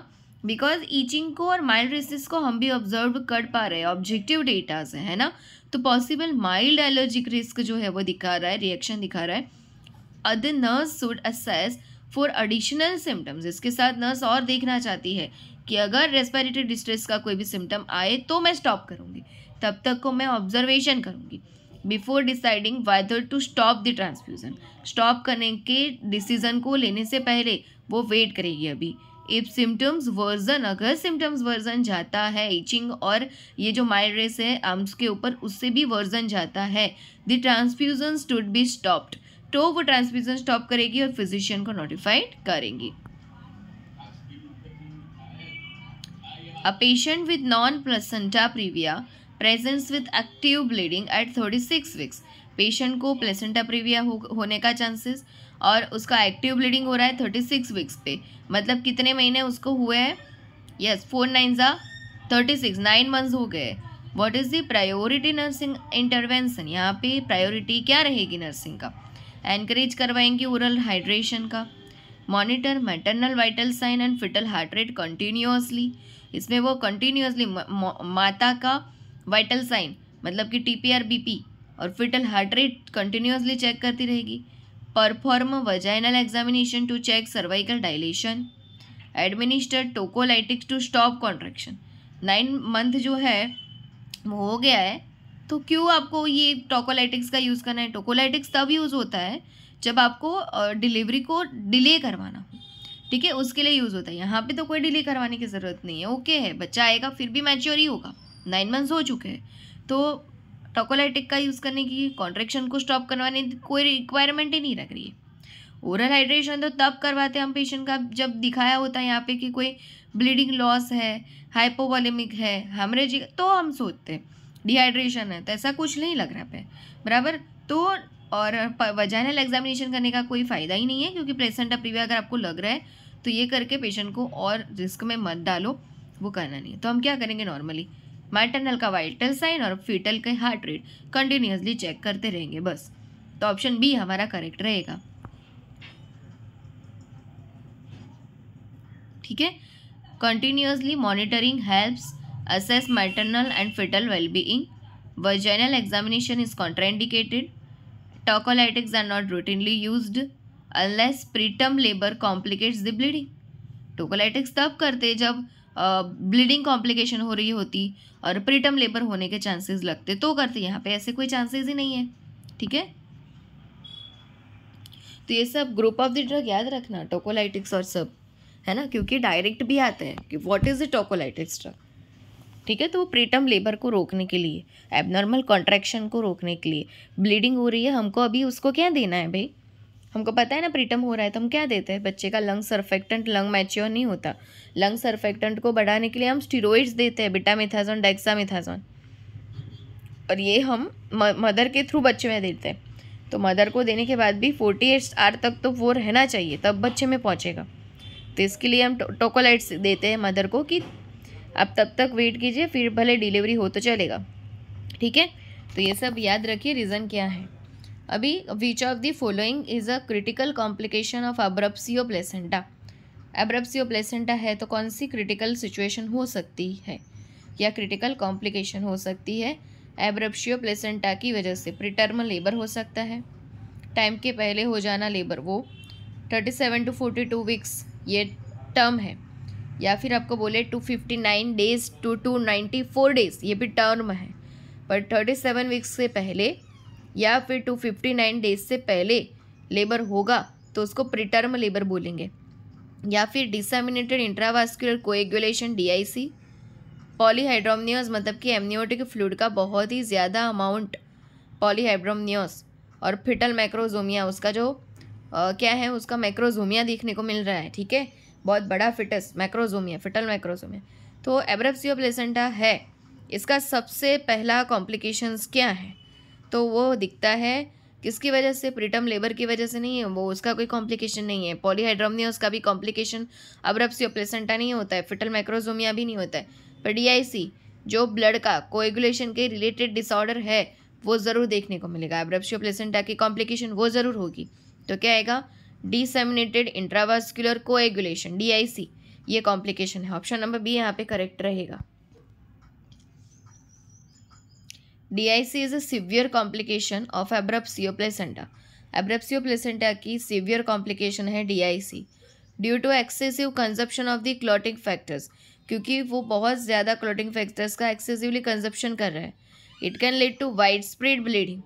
बिकॉज ईचिंग को और माइल्ड रेसेस को हम भी ऑब्जर्व कर पा रहे हैं, ऑब्जेक्टिव डेटा से, है ना। तो पॉसिबल माइल्ड एलर्जिक रिस्क जो है वो दिखा रहा है, रिएक्शन दिखा रहा है। Other nurse should assess for additional symptoms. इसके साथ नर्स और देखना चाहती है कि अगर रेस्पिरेटरी डिस्ट्रेस का कोई भी सिम्टम आए तो मैं स्टॉप करूँगी, तब तक को मैं ऑब्जर्वेशन करूँगी। Before deciding whether to stop the transfusion, stop करने के डिसीजन को लेने से पहले वो वेट करेगी अभी। इफ सिम्टम्स वर्जन, अगर सिम्टम्स वर्जन जाता है, इचिंग और ये जो माइल्ड है आर्म्स के ऊपर, उससे भी वर्जन जाता है, the transfusion should be stopped, तो वो ट्रांसफ्यूजन स्टॉप करेगी और फिजिशियन को नोटिफाइड करेंगी। A patient with non-placenta previa presents with active bleeding at 36 weeks. Patient को प्लेसेंटा प्रीविया होने का चांसेस और उसका एक्टिव ब्लीडिंग हो रहा है 36 वीक्स पे, मतलब कितने महीने उसको हुए हैं? यस, 4 9 36, 9 मंथ्स हो गए। What is the priority nursing intervention? यहाँ पे प्रायोरिटी क्या रहेगी नर्सिंग का? एनकरेज करवाएंगे ओरल हाइड्रेशन का। Monitor maternal vital sign and fetal heart rate continuously, इसमें वो कंटिन्यूअसली माता का वाइटल साइन मतलब कि टीपीआर बीपी और fetal heart rate continuously check करती रहेगी। Perform vaginal examination to check cervical dilation. Administer tocolytics to stop contraction. 9 month जो है वो हो गया है, तो क्यों आपको ये टोकोलाइटिक्स का यूज़ करना है? टोकोलाइटिक्स तब यूज़ होता है जब आपको डिलीवरी को डिले करवाना हो, ठीक है, उसके लिए यूज़ होता है। यहाँ पे तो कोई डिले करवाने की ज़रूरत नहीं है, ओके है, बच्चा आएगा फिर भी मैच्योर ही होगा, 9 मंथ्स हो चुके हैं, तो टोकोलाइटिक का यूज़ करने की, कॉन्ट्रैक्शन को स्टॉप करवाने की कोई रिक्वायरमेंट ही नहीं रख रही है। ओरल हाइड्रेशन तो तब करवाते हैं हम पेशेंट का जब दिखाया होता है यहाँ पे कि कोई ब्लीडिंग लॉस है, हाइपोवॉलेमिक है, हेमरेजिक, तो हम सोचते हैं डिहाइड्रेशन है, तो ऐसा कुछ नहीं लग रहा है बराबर। तो और वजाइनल एग्जामिनेशन करने का कोई फ़ायदा ही नहीं है, क्योंकि प्लेसेंटा प्रीविया अगर आपको लग रहा है तो ये करके पेशेंट को और रिस्क में मत डालो, वो करना नहीं है। तो हम क्या करेंगे, नॉर्मली मैटरनल का वाइटल साइन और फीटल के हार्ट रेट कंटिन्यूसली चेक करते रहेंगे बस। तो ऑप्शन बी हमारा करेक्ट रहेगा, ठीक है। Continuously monitoring helps assess maternal and fetal wellbeing. Vaginal examination is contraindicated. Tocolytics are not routinely used unless preterm labour complicates the bleeding. Tocolytics तब करते जब ब्लीडिंग कॉम्प्लिकेशन हो रही होती और प्रीटर्म लेबर होने के चांसेस लगते तो करते, यहाँ पे ऐसे कोई चांसेस ही नहीं है, ठीक है। तो ये सब ग्रुप ऑफ द ड्रग याद रखना, टोकोलाइटिक्स और सब, है ना, क्योंकि डायरेक्ट भी आते हैं कि what is the tocolytics drug, ठीक है। तो प्रीटर्म लेबर को रोकने के लिए, एबनॉर्मल कॉन्ट्रैक्शन को रोकने के लिए, ब्लीडिंग हो रही है हमको अभी उसको क्या देना है भाई, हमको पता है ना प्रीटर्म हो रहा है तो हम क्या देते हैं, बच्चे का लंग सर्फेक्टेंट, लंग मैच्योर नहीं होता, लंग सर्फेक्टेंट को बढ़ाने के लिए हम स्टीरॉइड्स देते हैं, बीटामिथाजोन, डेक्सामिथाजोन, और ये हम मदर के थ्रू बच्चे में देते हैं। तो मदर को देने के बाद भी 48 आवर तक तो वो रहना चाहिए, तब बच्चे में पहुँचेगा। तो इसके लिए हम टोकोलाइट्स देते हैं मदर को कि आप तब तक वेट कीजिए, फिर भले डिलीवरी हो तो चलेगा, ठीक है। तो ये सब याद रखिए, रीज़न क्या है। अभी which of the following is a critical complication of abruptio placenta. Abruptio placenta है तो कौन सी क्रिटिकल सिचुएशन हो सकती है या क्रिटिकल कॉम्प्लिकेशन हो सकती है एब्रप्सियो प्लेसेंटा की वजह से? प्रीटर्म लेबर हो सकता है, टाइम के पहले हो जाना लेबर, वो 37 to 42 वीक्स ये टर्म है, या फिर आपको बोले 259 डेज to 294 डेज ये भी टर्म है, पर 37 वीक्स से पहले या फिर 259 डेज से पहले लेबर होगा तो उसको प्रीटर्म लेबर बोलेंगे। या फिर डिसैमिनेटेड इंट्रावास्कुलर कोएगुलेशन DIC, पॉलीहाइड्रोमनियस मतलब कि एमनियोटिक फ्लूइड का बहुत ही ज़्यादा अमाउंट पॉलीहाइड्रोमनियस, और फिटल मैक्रोजोमिया, उसका जो क्या है, उसका मैक्रोजोमिया देखने को मिल रहा है, ठीक है, बहुत बड़ा फिटस मैक्रोजोमिया, फिटल मैक्रोजोमिया। तो एब्रप्सियो प्लेसेंटा है, इसका सबसे पहला कॉम्प्लिकेशंस क्या है, तो वो दिखता है किसकी वजह से, प्रीटर्म लेबर की वजह से नहीं है, वो उसका कोई कॉम्प्लिकेशन नहीं है। पॉलीहाइड्रोमनियस का भी कॉम्प्लिकेशन एब्रप्सियो प्लेसेंटा नहीं होता है, फिटल मैक्रोजोमिया भी नहीं होता है, पर DIC जो ब्लड का कोएगुलेशन के रिलेटेड डिसऑर्डर है वो ज़रूर देखने को मिलेगा। एब्रप्सियो प्लेसेंटा की कॉम्प्लिकेशन वो ज़रूर होगी, तो क्या आएगा, डिसैमिनेटेड इंट्रावास्कुलर कोएगुलेशन DIC, ये कॉम्प्लिकेशन है। ऑप्शन नंबर बी यहाँ पे करेक्ट रहेगा। DIC is a severe complication of abruptio placenta. Abruptio placenta की सीवियर कॉम्प्लिकेशन है DIC, due to excessive consumption of the clotting factors, क्योंकि वो बहुत ज़्यादा क्लॉटिंग फैक्टर्स का एक्सेसिवली कंजप्शन कर रहा है। It can lead to widespread bleeding,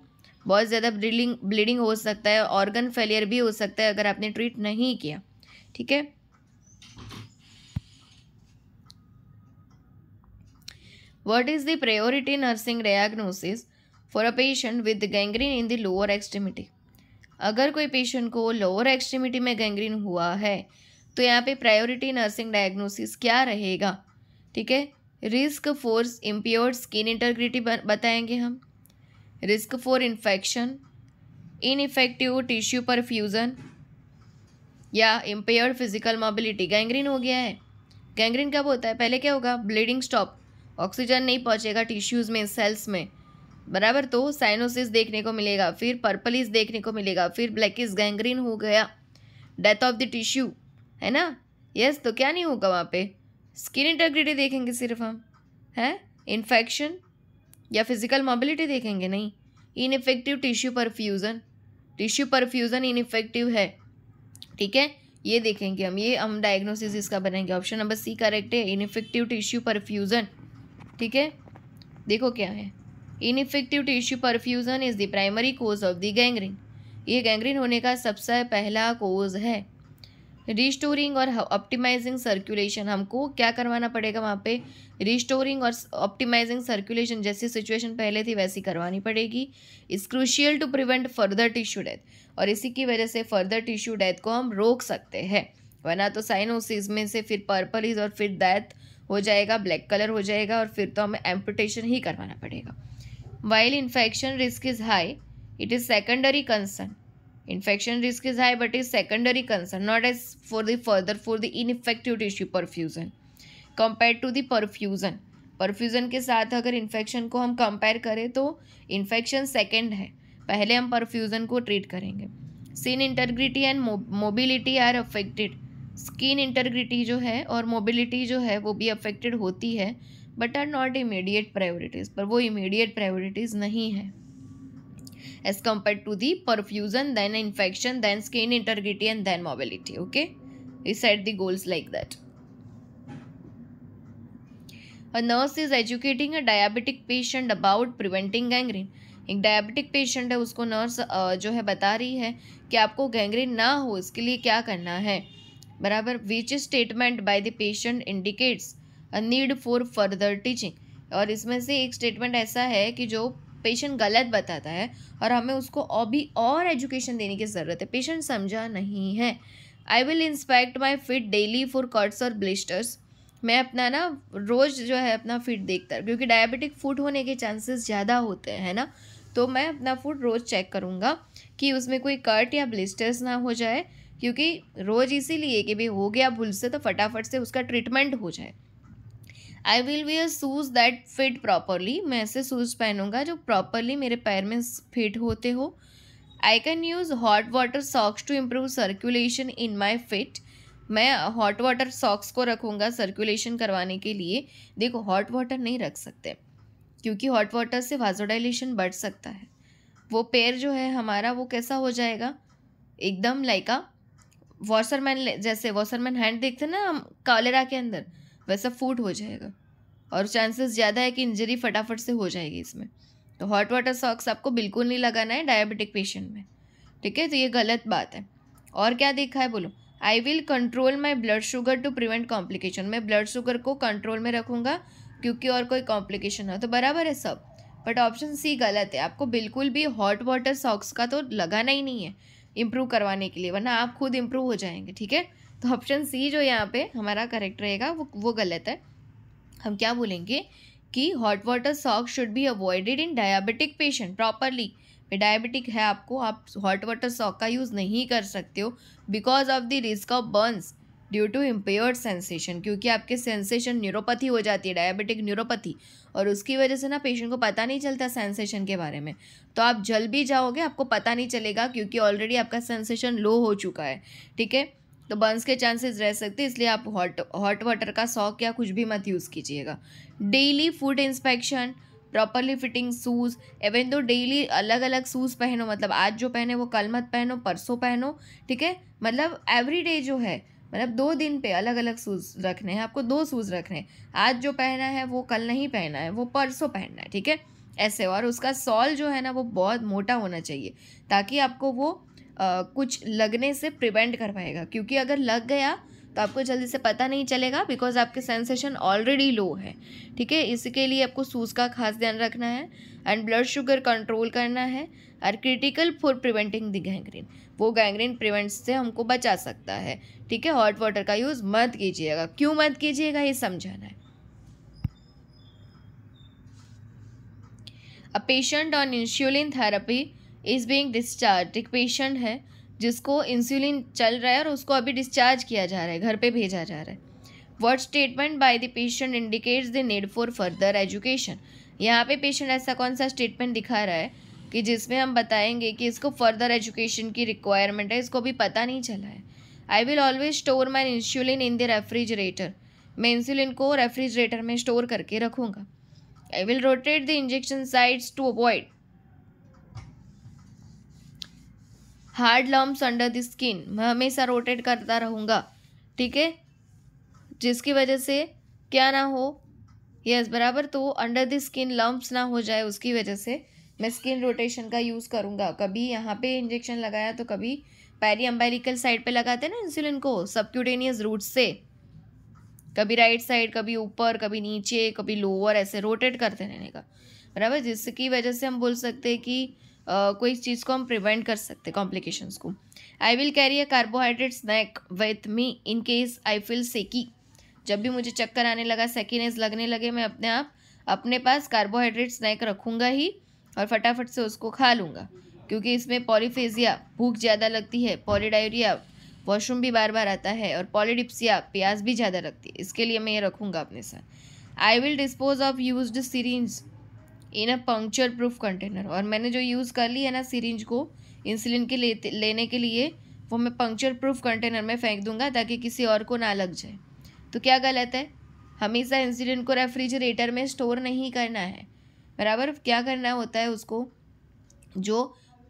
बहुत ज़्यादा ब्लीडिंग हो सकता है, ऑर्गन फेलियर भी हो सकता है अगर आपने ट्रीट नहीं किया। ठीक है, what is the priority nursing diagnosis for a patient with gangrene in the lower extremity. अगर कोई पेशेंट को लोअर एक्सट्रीमिटी में गैंग्रीन हुआ है तो यहाँ पे प्रायोरिटी नर्सिंग डायग्नोसिस क्या रहेगा। ठीक है, रिस्क फॉर इम्प्योर्ड स्किन इंटेग्रिटी बताएंगे हम, risk for infection, ineffective tissue perfusion या इम्पेयर्ड फिजिकल मोबिलिटी। गैंग्रीन हो गया है, गैंग्रीन कब होता है, पहले क्या होगा, ब्लीडिंग स्टॉप, ऑक्सीजन नहीं पहुँचेगा टिश्यूज़ में, सेल्स में, बराबर, तो साइनोसिस देखने को मिलेगा, फिर पर्पलिस देखने को मिलेगा, फिर ब्लैकिस, गैंग्रीन हो गया, डेथ ऑफ द टिश्यू, है ना। यस, तो क्या नहीं होगा वहाँ पे, स्किन इंटेग्रिटी देखेंगे सिर्फ हम, है, इन्फेक्शन या फिजिकल मोबिलिटी देखेंगे नहीं। इनइफेक्टिव टिश्यू परफ्यूजन इनइफेक्टिव है। ठीक है, ये देखेंगे हम, ये हम डायग्नोसिस इसका बनाएंगे। ऑप्शन नंबर सी करेक्ट है, इनइफेक्टिव टिश्यू परफ्यूजन। ठीक है, देखो क्या है, ineffective tissue perfusion is the primary cause of the gangrene. ये गैंग्रीन होने का सबसे पहला कोज है। रिस्टोरिंग और ऑप्टिमाइजिंग सर्कुलेशन, हमको क्या करवाना पड़ेगा वहाँ पे, रिस्टोरिंग और ऑप्टिमाइजिंग सर्कुलेशन, जैसी सिचुएशन पहले थी वैसी करवानी पड़ेगी। Is crucial to prevent further tissue death, और इसी की वजह से फर्दर टिश्यू डेथ को हम रोक सकते हैं, वरना तो साइनोसिस में से फिर पर्पलिस और फिर डेथ हो जाएगा, ब्लैक कलर हो जाएगा, और फिर तो हमें एम्पुटेशन ही करवाना पड़ेगा। While infection risk is high, it is secondary concern. Infection risk is high but is secondary concern, not as for the ineffective tissue perfusion compared to the perfusion. Perfusion के साथ अगर इन्फेक्शन को हम compare करें तो infection second है, पहले हम परफ्यूजन को ट्रीट करेंगे। Skin integrity and mobility are affected, skin integrity जो है और मोबिलिटी जो है वो भी अफेक्टेड होती है, but are not immediate priorities, पर वो इमीडिएट प्रायोरिटीज़ नहीं है as compared to the perfusion, then infection, then skin integrity and then mobility. Okay, we set the goals like that. A nurse is educating a diabetic patient about preventing gangrene. एक diabetic patient है, उसको nurse जो है बता रही है कि आपको गैंग्रीन ना हो इसके लिए क्या करना है, बराबर। Which statement by the patient indicates a need for further teaching, और इसमें से एक स्टेटमेंट ऐसा है कि जो पेशेंट गलत बताता है और हमें उसको अभी और एजुकेशन देने की ज़रूरत है, पेशेंट समझा नहीं है। I will inspect my fit daily for cuts और ब्लिस्टर्स, मैं अपना ना रोज़ जो है अपना फिट देखता, क्योंकि डायबिटिक फुट होने के चांसेस ज़्यादा होते हैं ना, तो मैं अपना फुट रोज़ चेक करूँगा कि उसमें कोई कट या ब्लिस्टर्स ना हो जाए, क्योंकि रोज़ इसीलिए कि भाई हो गया भूल से तो फटाफट से उसका ट्रीटमेंट हो जाए। I will where shoes that fit properly, मैं ऐसे शूज़ पहनूंगा जो प्रॉपरली मेरे पैर में फिट होते हो। I can use hot water socks to improve circulation in my feet, मैं हॉट वाटर सॉक्स को रखूँगा सर्कुलेशन करवाने के लिए। देखो हॉट वाटर नहीं रख सकते क्योंकि हॉट वाटर से वाजोडाइलेशन बढ़ सकता है, वो पैर जो है हमारा वो कैसा हो जाएगा, एकदम लाइक अ वॉशरमैन, जैसे वॉशरमैन हैंड देखते हैं ना हम कॉलेरा के अंदर, वैसा फूड हो जाएगा और चांसेस ज़्यादा है कि इंजरी फटाफट से हो जाएगी इसमें। तो हॉट वाटर सॉक्स आपको बिल्कुल नहीं लगाना है डायबिटिक पेशेंट में, ठीक है, तो ये गलत बात है। और क्या देखा है बोलो, I will control my blood sugar to prevent complication, मैं ब्लड शुगर को कंट्रोल में रखूँगा क्योंकि और कोई कॉम्प्लिकेशन हो, तो बराबर है सब। बट ऑप्शन सी गलत है, आपको बिल्कुल भी हॉट वाटर सॉक्स का तो लगाना ही नहीं है इम्प्रूव करवाने के लिए, वरना आप खुद इम्प्रूव हो जाएंगे, ठीक है। तो ऑप्शन सी जो यहाँ पे हमारा करेक्ट रहेगा वो गलत है। हम क्या बोलेंगे कि hot water socks should be avoided in diabetic patient properly. Diabetic है आपको, आप हॉट वाटर सॉक का यूज़ नहीं कर सकते हो because of the risk of burns due to impaired sensation, क्योंकि आपके सेंसेशन न्यूरोपैथी हो जाती है, डायबिटिक न्यूरोपैथी, और उसकी वजह से ना पेशेंट को पता नहीं चलता सेंसेशन के बारे में, तो आप जल भी जाओगे आपको पता नहीं चलेगा क्योंकि ऑलरेडी आपका सेंसेशन लो हो चुका है, ठीक है। तो बर्न्स के चांसेस रह सकते हैं, इसलिए आप हॉट वाटर का सॉक या कुछ भी मत यूज़ कीजिएगा। Daily food inspection properly fitting shoes, even तो डेली अलग अलग शूज़ पहनो, मतलब आज जो पहने वो कल मत पहनो, परसों पहनो, ठीक है। मतलब एवरी डे जो है, मतलब 2 दिन पे अलग अलग शूज़ रखने हैं आपको, 2 शूज़ रखने हैं। आज जो पहना है वो कल नहीं पहना है, वो परसों पहनना है, ठीक है, ऐसे। और उसका सॉल जो है ना वो बहुत मोटा होना चाहिए, ताकि आपको वो कुछ लगने से प्रिवेंट कर पाएगा, क्योंकि अगर लग गया तो आपको जल्दी से पता नहीं चलेगा, बिकॉज आपके सेंसेशन ऑलरेडी लो है, ठीक है। इसके लिए आपको शूज़ का खास ध्यान रखना है, एंड ब्लड शुगर कंट्रोल करना है, और critical for preventing the gangrene, वो गैंग्रीन प्रिवेंट से हमको बचा सकता है, ठीक है। हॉट वाटर का यूज़ मत कीजिएगा, क्यों मत कीजिएगा ये समझाना है। A patient on insulin therapy is being discharge, एक पेशेंट है जिसको इंसुलिन चल रहा है और उसको अभी डिस्चार्ज किया जा रहा है, घर पे भेजा जा रहा है। What statement by the patient indicates the need for further education, यहाँ पे पेशेंट ऐसा कौन सा स्टेटमेंट दिखा रहा है कि जिसमें हम बताएंगे कि इसको फर्दर एजुकेशन की रिक्वायरमेंट है, इसको भी पता नहीं चला है। I will always store my insulin in the refrigerator, मैं इंसुलिन को रेफ्रिजरेटर में स्टोर करके रखूँगा। I will rotate the injection sites to avoid hard lumps under the skin, मैं हमेशा रोटेट करता रहूँगा, ठीक है, जिसकी वजह से क्या ना हो, यस बराबर, तो अंडर द स्किन लम्प्स ना हो जाए, उसकी वजह से मैं स्किन रोटेशन का यूज़ करूँगा। कभी यहाँ पे इंजेक्शन लगाया तो कभी पेरी अम्बेलिकल साइड पे लगाते हैं ना इंसुलिन को सबक्यूटेनियस रूट से, कभी राइट साइड, कभी ऊपर, कभी नीचे, कभी लोअर, ऐसे रोटेट करते रहने का, बराबर, जिसकी वजह से हम बोल सकते हैं कि कोई चीज़ को हम प्रिवेंट कर सकते कॉम्प्लिकेशंस को। I will carry a carbohydrate snack with me in case I feel shaky, जब भी मुझे चक्कर आने लगा, सेकीनेस लगने लगे, मैं अपने आप अपने पास कार्बोहाइड्रेट स्नैक रखूँगा ही और फटाफट से उसको खा लूँगा, क्योंकि इसमें पॉलीफेजिया, भूख ज़्यादा लगती है, पॉलीडायरिया, वॉशरूम भी बार बार आता है, और पॉलीडिप्सिया, प्यास भी ज़्यादा लगती है, इसके लिए मैं ये रखूँगा अपने साथ। I will dispose of used syringe in a puncture proof container, और मैंने जो यूज़ कर ली है ना सिरिंज को इंसुलिन के लेने के लिए, वो मैं पंक्चर प्रूफ कंटेनर में फेंक दूंगा ताकि किसी और को ना लग जाए। तो क्या गलत है, हमेशा इंसुलिन को रेफ्रिजरेटर में स्टोर नहीं करना है, बराबर। क्या करना होता है उसको, जो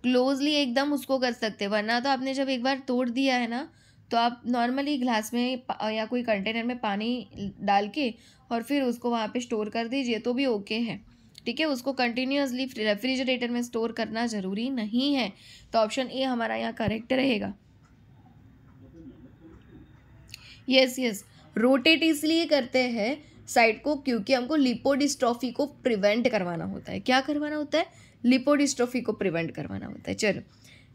क्लोजली एकदम उसको कर सकते, वरना तो आपने जब एक बार तोड़ दिया है ना, तो आप नॉर्मली ग्लास में या कोई कंटेनर में पानी डाल के और फिर उसको वहाँ पे स्टोर कर दीजिए तो भी ओके है, ठीक है। उसको कंटिन्यूसली रेफ्रिजरेटर में स्टोर करना ज़रूरी नहीं है, तो ऑप्शन ए हमारा यहाँ करेक्ट रहेगा। यस, रोटेट इसलिए करते हैं साइड को क्योंकि हमको लिपोडिस्ट्रोफी को प्रिवेंट करवाना होता है। क्या करवाना होता है, लिपोडिस्ट्रोफी को प्रिवेंट करवाना होता है। चलो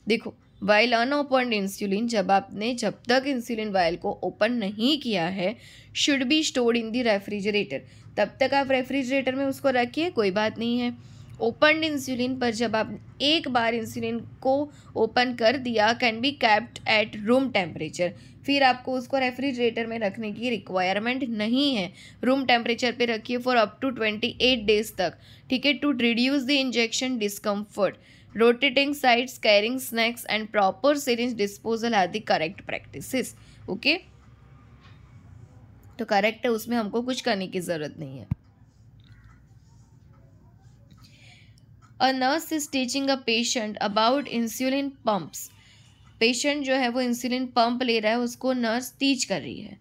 देखो, वाइल अनओपन्ड इंसुलिन, जब तक इंसुलिन वाइल को ओपन नहीं किया है, should be stored in the refrigerator, तब तक आप रेफ्रिजरेटर में उसको रखिए, कोई बात नहीं है। ओपनड इंसुलिन पर जब आप एक बार इंसुलिन को ओपन कर दिया, can be capped at room temperature, फिर आपको उसको रेफ्रिजरेटर में रखने की रिक्वायरमेंट नहीं है, रूम टेम्परेचर पे रखिए फॉर अप टू 28 डेज तक, ठीक है, to reduce the injection discomfort. Rotating sites, carrying snacks and proper syringe disposal are the correct practices, okay. तो करेक्ट है, उसमें हमको कुछ करने की ज़रूरत नहीं है। A nurse is teaching a patient about insulin pumps, patient जो है वो इंसुलिन पंप ले रहा है, उसको नर्स टीच कर रही है।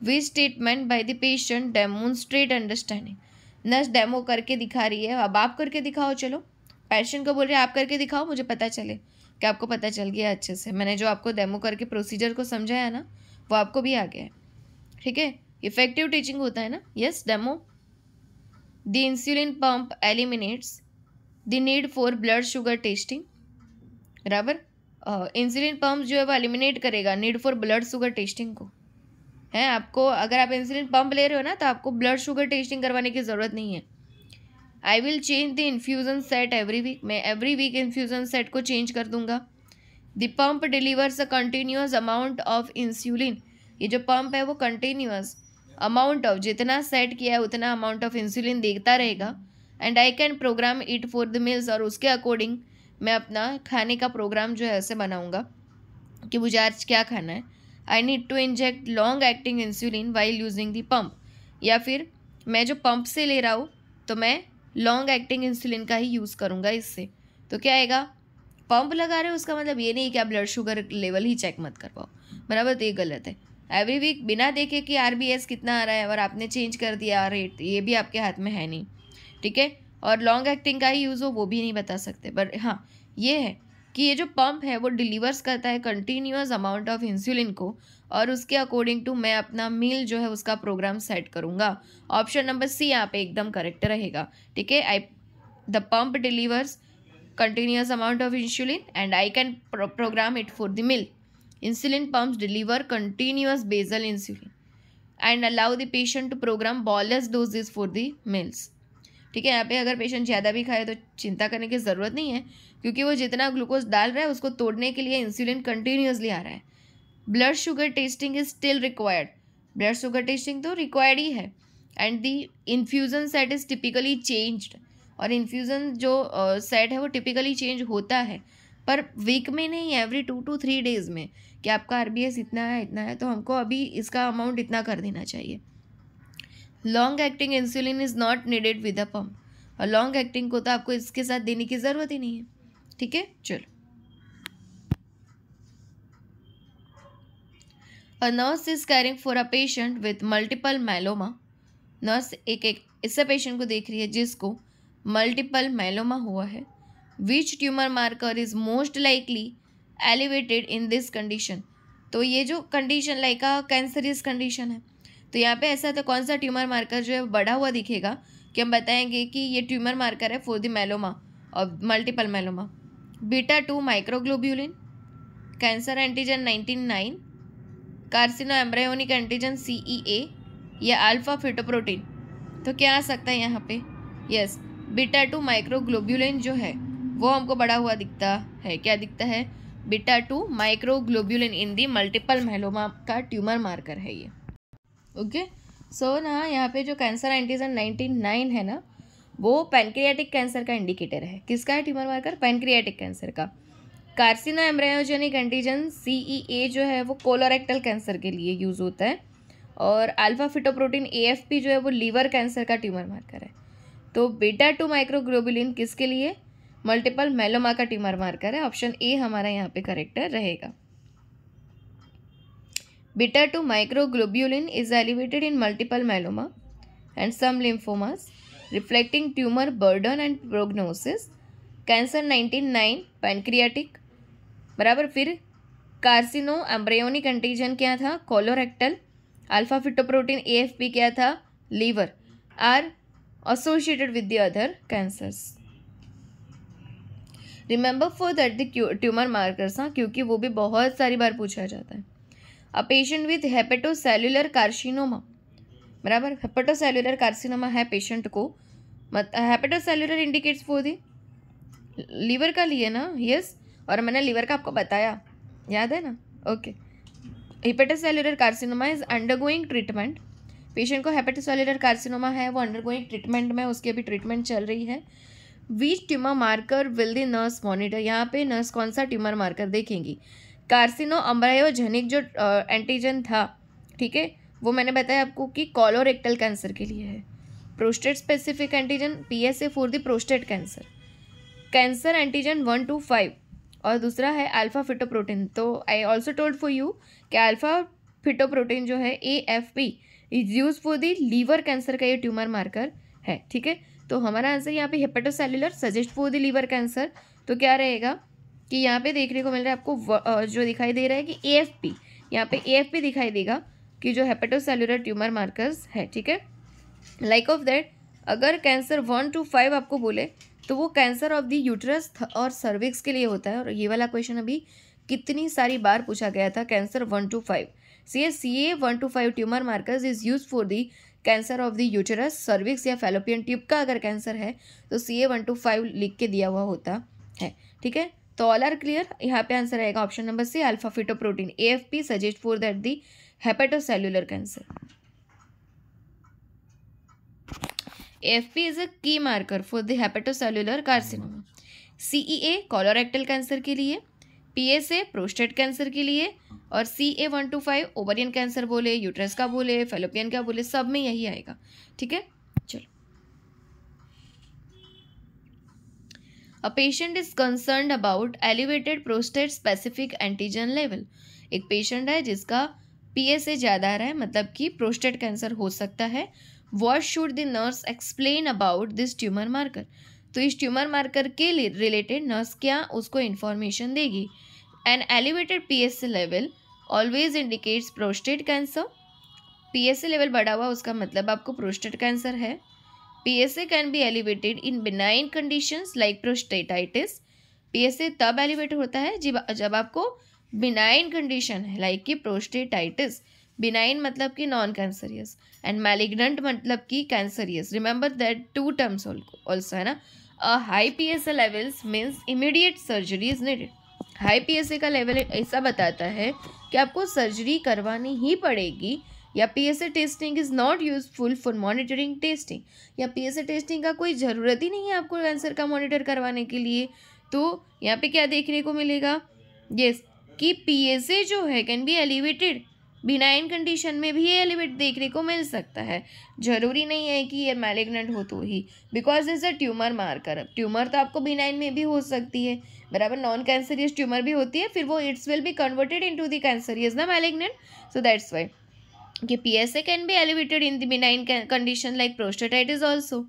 We statement by the patient demonstrate understanding, nurse demo करके दिखा रही है, अब आप करके दिखाओ, चलो पेशेंट को बोल रहे हैं आप करके दिखाओ, मुझे पता चले कि आपको पता चल गया अच्छे से, मैंने जो आपको डेमो करके प्रोसीजर को समझाया ना वो आपको भी आ गया है, ठीक है। इफेक्टिव टीचिंग होता है ना, yes demo. The insulin pump eliminates the need for blood sugar testing, बराबर, इंसुलिन पंप जो है वो एलिमिनेट करेगा need for blood sugar testing को, है। आपको अगर आप इंसुलिन पंप ले रहे हो ना तो आपको ब्लड शुगर टेस्टिंग करवाने की ज़रूरत नहीं है। I will change the infusion set every week, मैं एवरी वीक इन्फ्यूज़न सेट को चेंज कर दूंगा। The pump delivers a continuous amount of insulin, ये जो पंप है वो कंटिन्यूस अमाउंट ऑफ, जितना सेट किया है उतना अमाउंट ऑफ इंसुलिन देता रहेगा। And I can program it for the meals, और उसके अकॉर्डिंग मैं अपना खाने का प्रोग्राम जो है ऐसे बनाऊंगा कि मुझे आज क्या खाना है। I need to inject long acting insulin while using the pump, या फिर मैं जो पंप से ले रहा हूँ तो मैं लॉन्ग एक्टिंग इंसुलिन का ही यूज़ करूँगा इससे। तो क्या आएगा, पंप लगा रहे हो उसका मतलब ये नहीं कि आप ब्लड शुगर लेवल ही चेक मत कर पाओ, बराबर, तो ये गलत है। एवरी वीक बिना देखे कि RBS कितना आ रहा है और आपने चेंज कर दिया रेट, ये भी आपके हाथ में है नहीं, ठीक है। और लॉन्ग एक्टिंग का ही यूज़ हो वो भी नहीं बता सकते, बट हाँ ये है कि ये जो पंप है वो डिलीवर्स करता है कंटिन्यूअस अमाउंट ऑफ इंसुलिन को, और उसके अकॉर्डिंग टू मैं अपना मील जो है उसका प्रोग्राम सेट करूँगा। ऑप्शन नंबर सी यहाँ पे एकदम करेक्ट रहेगा, ठीक है। The pump delivers continuous amount of insulin and I can program it for the meal. Insulin pumps deliver continuous basal insulin and allow the patient to program bolus doses for the meals. ठीक है, यहाँ पे अगर patient ज़्यादा भी खाए तो चिंता करने की ज़रूरत नहीं है, क्योंकि वो जितना ग्लूकोज डाल रहा है उसको तोड़ने के लिए इंसुलिन कंटिन्यूसली आ रहा है। Blood sugar testing is still required, blood sugar testing तो रिक्वायर्ड ही है। And the infusion set is typically changed, और इन्फ्यूज़न जो सेट है वो टिपिकली चेंज होता है, पर वीक में नहीं, एवरी 2 to 3 डेज़ में, कि आपका RBS इतना है तो हमको अभी इसका अमाउंट इतना कर देना चाहिए। Long acting insulin is not needed with a pump, और लॉन्ग एक्टिंग को तो आपको इसके साथ देने की ज़रूरत ही नहीं है, ठीक है। चलो, अ nurse is carrying for a patient with multiple myeloma. Nurse एक ऐसे पेशेंट को देख रही है जिसको मल्टीपल माइलोमा हुआ है। Which tumour marker is most likely elevated in this condition. तो ये जो condition like a cancerous condition है, तो यहाँ पे ऐसा तो कौन सा ट्यूमर मार्कर जो है बढ़ा हुआ दिखेगा कि हम बताएंगे कि ये ट्यूमर मार्कर है फॉर द माइलोमा और multiple myeloma. β2 microglobulin, cancer antigen 99, carcinoembryonic antigen CEA, या अल्फा फिटोप्रोटीन। तो क्या आ सकता है यहाँ पे, यस, β2 माइक्रोग्लोब्यूलिन जो है वो हमको बढ़ा हुआ दिखता है। क्या दिखता है, β2 माइक्रोग्लोब्यूलिन इन दी मल्टीपल माइलोमा का ट्यूमर मार्कर है ये, ओके। सो ना यहाँ पे जो कैंसर एंटीजन 99 है ना, वो पैनक्रियाटिक कैंसर का इंडिकेटर है। किसका है ट्यूमर मार्कर, पैनक्रियाटिक कैंसर का। कार्सिनो एम्ब्रायोजेनिक एंटीजन CEA जो है वो कोलोरेक्टल कैंसर के लिए यूज़ होता है, और अल्फा फिटोप्रोटीन AFP जो है वो लीवर कैंसर का ट्यूमर मार्कर है। तो β2 माइक्रोग्लोबुलिन किसके लिए, मल्टीपल माइलोमा का ट्यूमर मार्कर है। ऑप्शन ए हमारा यहाँ पे करेक्ट रहेगा। β2 microglobulin is elevated in multiple myeloma and some lymphomas, reflecting tumour burden and prognosis. Cancer 99 pancreatic, बराबर। फिर कार्सिनो एम्ब्रायोनिक एंटीजन क्या था, कोलोरेक्टल। अल्फा फिटोप्रोटीन AFP क्या था, liver. Are associated with the other cancers. Remember for that the tumor markers, हाँ, क्योंकि वो भी बहुत सारी बार पूछा जाता है। A patient with hepatocellular carcinoma, बराबर, हेपेटोसेल्युलर कार्सिनोमा है पेशेंट को। हेपेटोसेल्युलर इंडिकेट्स फॉर दी लीवर का लिए ना, यस, और मैंने लीवर का आपको बताया, याद है ना, okay. Hepatocellular carcinoma is undergoing treatment, patient को हेपेटोसेल्युलर कार्सिनोमा है, वो अंडरगोइंग ट्रीटमेंट में, उसकी अभी ट्रीटमेंट चल रही है। Which tumour marker will the nurse monitor, यहाँ पे नर्स कौन सा ट्यूमर मार्कर देखेंगी। कार्सिनो एम्ब्रायोजेनिक जो एंटीजन था, ठीक है, वो मैंने बताया आपको कि कोलोरेक्टल कैंसर के लिए है। Prostate specific antigen PSA for the prostate cancer. Cancer antigen 1 to 5, और दूसरा है अल्फा फिटोप्रोटीन। तो I also told for you कि अल्फा फिटोप्रोटीन जो है AFP is use for the liver cancer का ये ट्यूमर मार्कर है, ठीक है। तो हमारा आंसर यहाँ पे hepatocellular suggest for the liver cancer. तो क्या रहेगा कि यहाँ पे देखने को मिल रहा है आपको जो दिखाई दे रहा है कि AFP, यहाँ पे AFP दिखाई देगा कि जो हेपेटोसेल्युलर ट्यूमर मार्कर्स है, ठीक है। लाइक ऑफ दैट, अगर कैंसर 1 to 5 आपको बोले तो वो कैंसर ऑफ द यूट्रस और सर्विक्स के लिए होता है, और ये वाला क्वेश्चन अभी कितनी सारी बार पूछा गया था, cancer 1 to 5। CA 1 to 5 tumour markers is use for the cancer of the uterus, cervix या फैलोपियन ट्यूब का अगर कैंसर है तो CA 1 to 5 लिख के दिया हुआ होता है, ठीक है। तो ऑल आर क्लियर, यहाँ पे आंसर आएगा option number C, alpha fetoprotein AFP suggest for that the hepatocellular cancer. AFP is a key marker for the hepatocellular carcinoma. CEA colorectal cancer के लिए, PSA प्रोस्टेट कैंसर के लिए, और CA 1 to 5 ovarian cancer बोले, uterus का बोले, fallopian का बोले, सब में यही आएगा, ठीक है। चलो, a patient is concerned about elevated prostate specific antigen level. एक पेशेंट है जिसका PSA ज़्यादा आ रहा है, मतलब कि प्रोस्टेट कैंसर हो सकता है। What should the nurse explain about this tumour marker. तो इस ट्यूमर मार्कर के रिलेटेड नर्स क्या उसको इन्फॉर्मेशन देगी। An elevated PSA level always indicates prostate cancer. PSA level बढ़ा हुआ उसका मतलब आपको प्रोस्टेट कैंसर है। PSA can be elevated in benign conditions like prostatitis. PSA तब एलिवेट होता है जब आपको बिनाइन कंडीशन है, लाइक कि प्रोस्टेटाइटिस। बिनाइन मतलब कि नॉन कैंसरियस एंड मैलिग्नेंट मतलब कि cancerous. Remember that two terms also है ना। A high PSA levels means immediate surgery is needed. High PSA का लेवल ऐसा बताता है कि आपको सर्जरी करवानी ही पड़ेगी, या PSA testing is not useful for monitoring testing, या PSA टेस्टिंग का कोई ज़रूरत ही नहीं है आपको कैंसर का मॉनिटर करवाने के लिए। तो यहाँ पे क्या देखने को मिलेगा, यस, कि PSA जो है can be elevated, benign condition में भी ये एलिवेट देखने को मिल सकता है। जरूरी नहीं है कि ये मैलिग्नेंट हो तो ही, because is a tumour marker. Tumour तो आपको बिनाइन में भी हो सकती है, बराबर, नॉन कैंसरियस ट्यूमर भी होती है, फिर वो it's will be converted into the cancerous ना मैलिग्नेंट। सो दैट्स वाई कि PSA can be elevated in the benign condition like prostatitis also.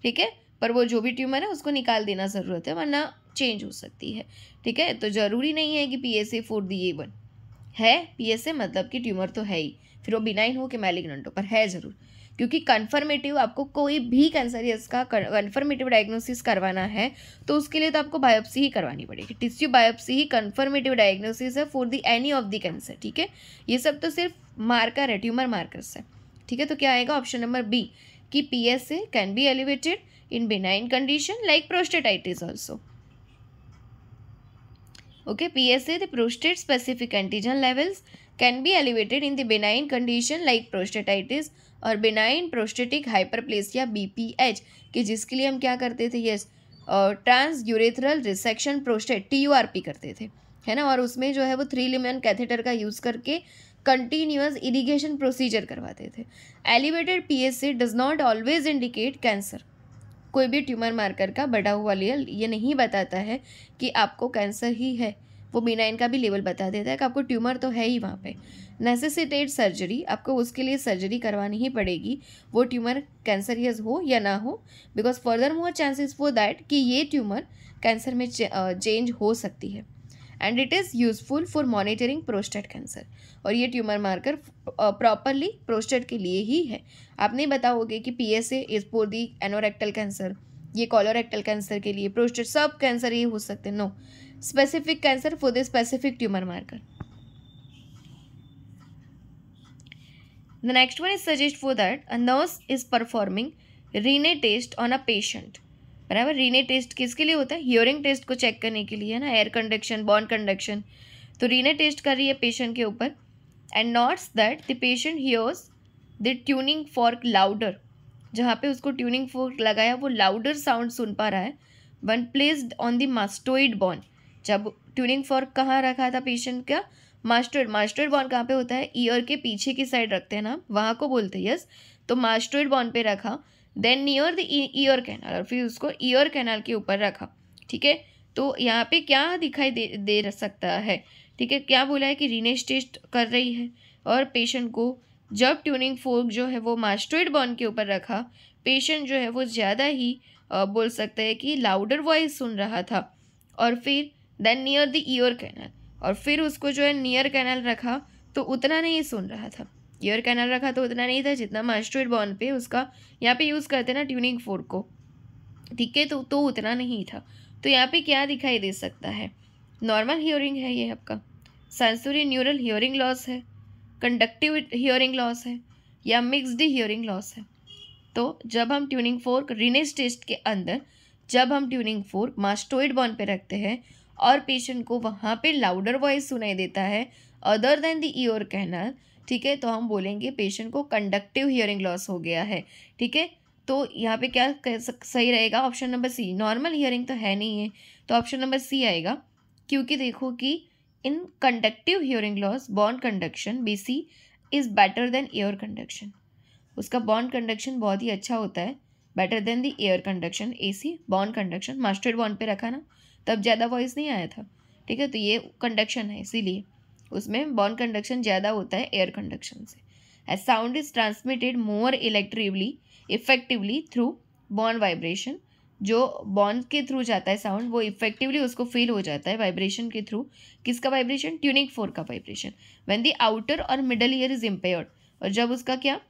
ठीक है, पर वो जो भी ट्यूमर है उसको निकाल देना ज़रूरत है, वरना चेंज हो सकती है। ठीक है, तो ज़रूरी नहीं है कि PSA फॉर द A1 है। PSA मतलब कि ट्यूमर तो है ही, फिर वो बिनाइन हो कि मैलिग्नेंट हो, पर है ज़रूर। क्योंकि कन्फर्मेटिव आपको कोई भी कैंसरियस का कन्फर्मेटिव डायग्नोसिस करवाना है तो उसके लिए तो आपको बायोप्सी ही करवानी पड़ेगी। टिश्यू बायोप्सी ही कन्फर्मेटिव डायग्नोसिस है for the any of the cancer. ठीक है, ये सब तो सिर्फ मार्कर है, ट्यूमर मार्कर्स है। ठीक है, तो क्या आएगा ऑप्शन नंबर बी कि PSA can be elevated in benign condition like prostatitis also. Okay, PSA, the prostate specific antigen levels can be elevated in the benign condition like prostatitis और benign prostatic hyperplasia BPH, कि जिसके लिए हम क्या करते थे, yes, transurethral resection prostate TURP करते थे, है ना। और उसमें जो है वो 3 लिमियन कैथेटर का यूज़ करके कंटिन्यूअस इरिगेशन प्रोसीजर करवाते थे। Elevated PSA does not always indicate cancer. कोई भी ट्यूमर मार्कर का बढ़ा हुआ लेवल ये नहीं बताता है कि आपको कैंसर ही है, वो बिनाइन का भी लेवल बता देता है कि आपको ट्यूमर तो है ही वहाँ पे। नेसेसिटेड सर्जरी, आपको उसके लिए सर्जरी करवानी ही पड़ेगी, वो ट्यूमर कैंसरियस हो या ना हो, because further more chances for that कि ये ट्यूमर कैंसर में चेंज हो सकती है। And it is useful for monitoring prostate cancer. और ये ट्यूमर मार्कर प्रॉपरली प्रोस्टेट के लिए ही है। आप नहीं बताओगे कि PSA is for the anorectal cancer, ये कोलोरेक्टल कैंसर के लिए, प्रोस्टेट सब कैंसर ये हो सकते हैं। No, specific cancer for the specific tumour marker. The next one is suggest for that a nurse is performing Rinne test on a patient. बराबर, Rinne test किसके लिए होता है, हियरिंग टेस्ट को चेक करने के लिए, है ना, एयर कंडक्शन, बॉन कंडक्शन। तो रीने टेस्ट कर रही है पेशेंट के ऊपर and notes that the patient hears the tuning fork louder. जहाँ पे उसको ट्यूनिंग फोर्क लगाया वो लाउडर साउंड सुन पा रहा है one placed on the mastoid bone. जब ट्यूनिंग फॉर्क कहाँ रखा था पेशेंट का, मास्टोइड। मास्टोइड बॉन कहाँ पे होता है, ईयर के पीछे की साइड रखते हैं ना, वहाँ को बोलते हैं, यस। तो मास्टोइड बॉन पे रखा, then near the ear canal, और फिर उसको ईयर कैनाल के ऊपर रखा। ठीक है, तो यहाँ पे क्या दिखाई दे सकता है, ठीक है, क्या बोला है कि रीनेज टेस्ट कर रही है और पेशेंट को जब ट्यूनिंग फोर्क जो है वो मास्टोइड बॉन के ऊपर रखा, पेशेंट जो है वो ज़्यादा ही बोल सकते हैं कि लाउडर वॉइस सुन रहा था। और फिर then near the ear canal, और फिर उसको जो है नियर कैनाल रखा तो उतना नहीं सुन रहा था। ईयर कैनाल रखा तो उतना नहीं था जितना मास्टोइड बॉन पे उसका यहाँ पे यूज़ करते ना ट्यूनिंग फोर्क को। ठीक है, तो उतना नहीं था। तो यहाँ पे क्या दिखाई दे सकता है, नॉर्मल हियरिंग है ये आपका, सेंसरी न्यूरल हियरिंग लॉस है, कंडक्टिव हियरिंग लॉस है, या मिक्स्ड हियरिंग लॉस है। तो जब हम ट्यूनिंग फोर्क रीनेज टेस्ट के अंदर जब हम ट्यूनिंग फोर्क मास्टोइड बॉन पे रखते हैं और पेशेंट को वहाँ पे लाउडर वॉइस सुनाई देता है other than the ear canal, ठीक है, तो हम बोलेंगे पेशेंट को कंडक्टिव हियरिंग लॉस हो गया है। ठीक है, तो यहाँ पे क्या सही रहेगा, option number C. Normal hearing तो है नहीं है, तो ऑप्शन नंबर सी आएगा, क्योंकि देखो कि in conductive hearing loss bone conduction BC is better than ear conduction. उसका बॉन्ड कंडक्शन बहुत ही अच्छा होता है, better than the air conduction, AC bone conduction, mastoid bone पे रखा ना तब ज़्यादा वॉइस नहीं आया था, ठीक है। तो ये कंडक्शन है, इसीलिए उसमें बॉन्ड कंडक्शन ज़्यादा होता है एयर कंडक्शन से। As sound is transmitted more effectively through bond vibration, जो बॉन्ड के थ्रू जाता है साउंड वो इफेक्टिवली उसको फील हो जाता है वाइब्रेशन के थ्रू। किसका वाइब्रेशन? ट्यूनिंग फोर्क का वाइब्रेशन। व्हेन द आउटर और मिडल ईयर इज इम्पेयर्ड, और जब उसका क्या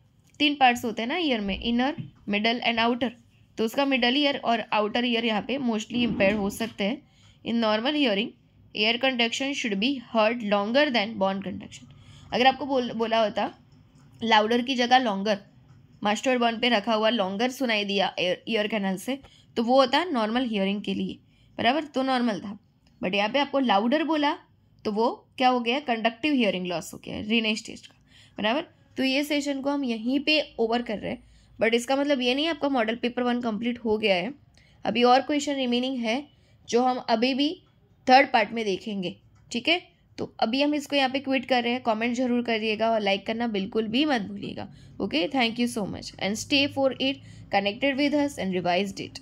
3 पार्ट्स होते हैं ना ईयर में, इनर, मिडल एंड आउटर, तो उसका मिडल ईयर और आउटर ईयर यहाँ पे मोस्टली इम्पेयर हो सकते हैं। In normal hearing air conduction should be heard longer than bond conduction. अगर आपको बोला होता लाउडर की जगह लॉन्गर, मास्टर बॉन्ड पे रखा हुआ लॉन्गर सुनाई दिया ईयर कैनल से, तो वो होता है नॉर्मल हियरिंग के लिए, बराबर, तो नॉर्मल था। बट यहाँ पे आपको लाउडर बोला तो वो क्या हो गया? कंडक्टिव हियरिंग लॉस हो गया रीने स्टेज का, बराबर। तो ये सेशन को हम यहीं पे ओवर कर रहे हैं, बट इसका मतलब ये नहीं आपका मॉडल पेपर 1 कंप्लीट हो गया है। अभी और क्वेश्चन रिमेनिंग है जो हम अभी भी थर्ड पार्ट में देखेंगे, ठीक है। तो अभी हम इसको यहाँ पे क्विट कर रहे हैं। कमेंट जरूर करिएगा और लाइक करना बिल्कुल भी मत भूलिएगा। Okay, thank you so much and stay for it connected with us and revised it.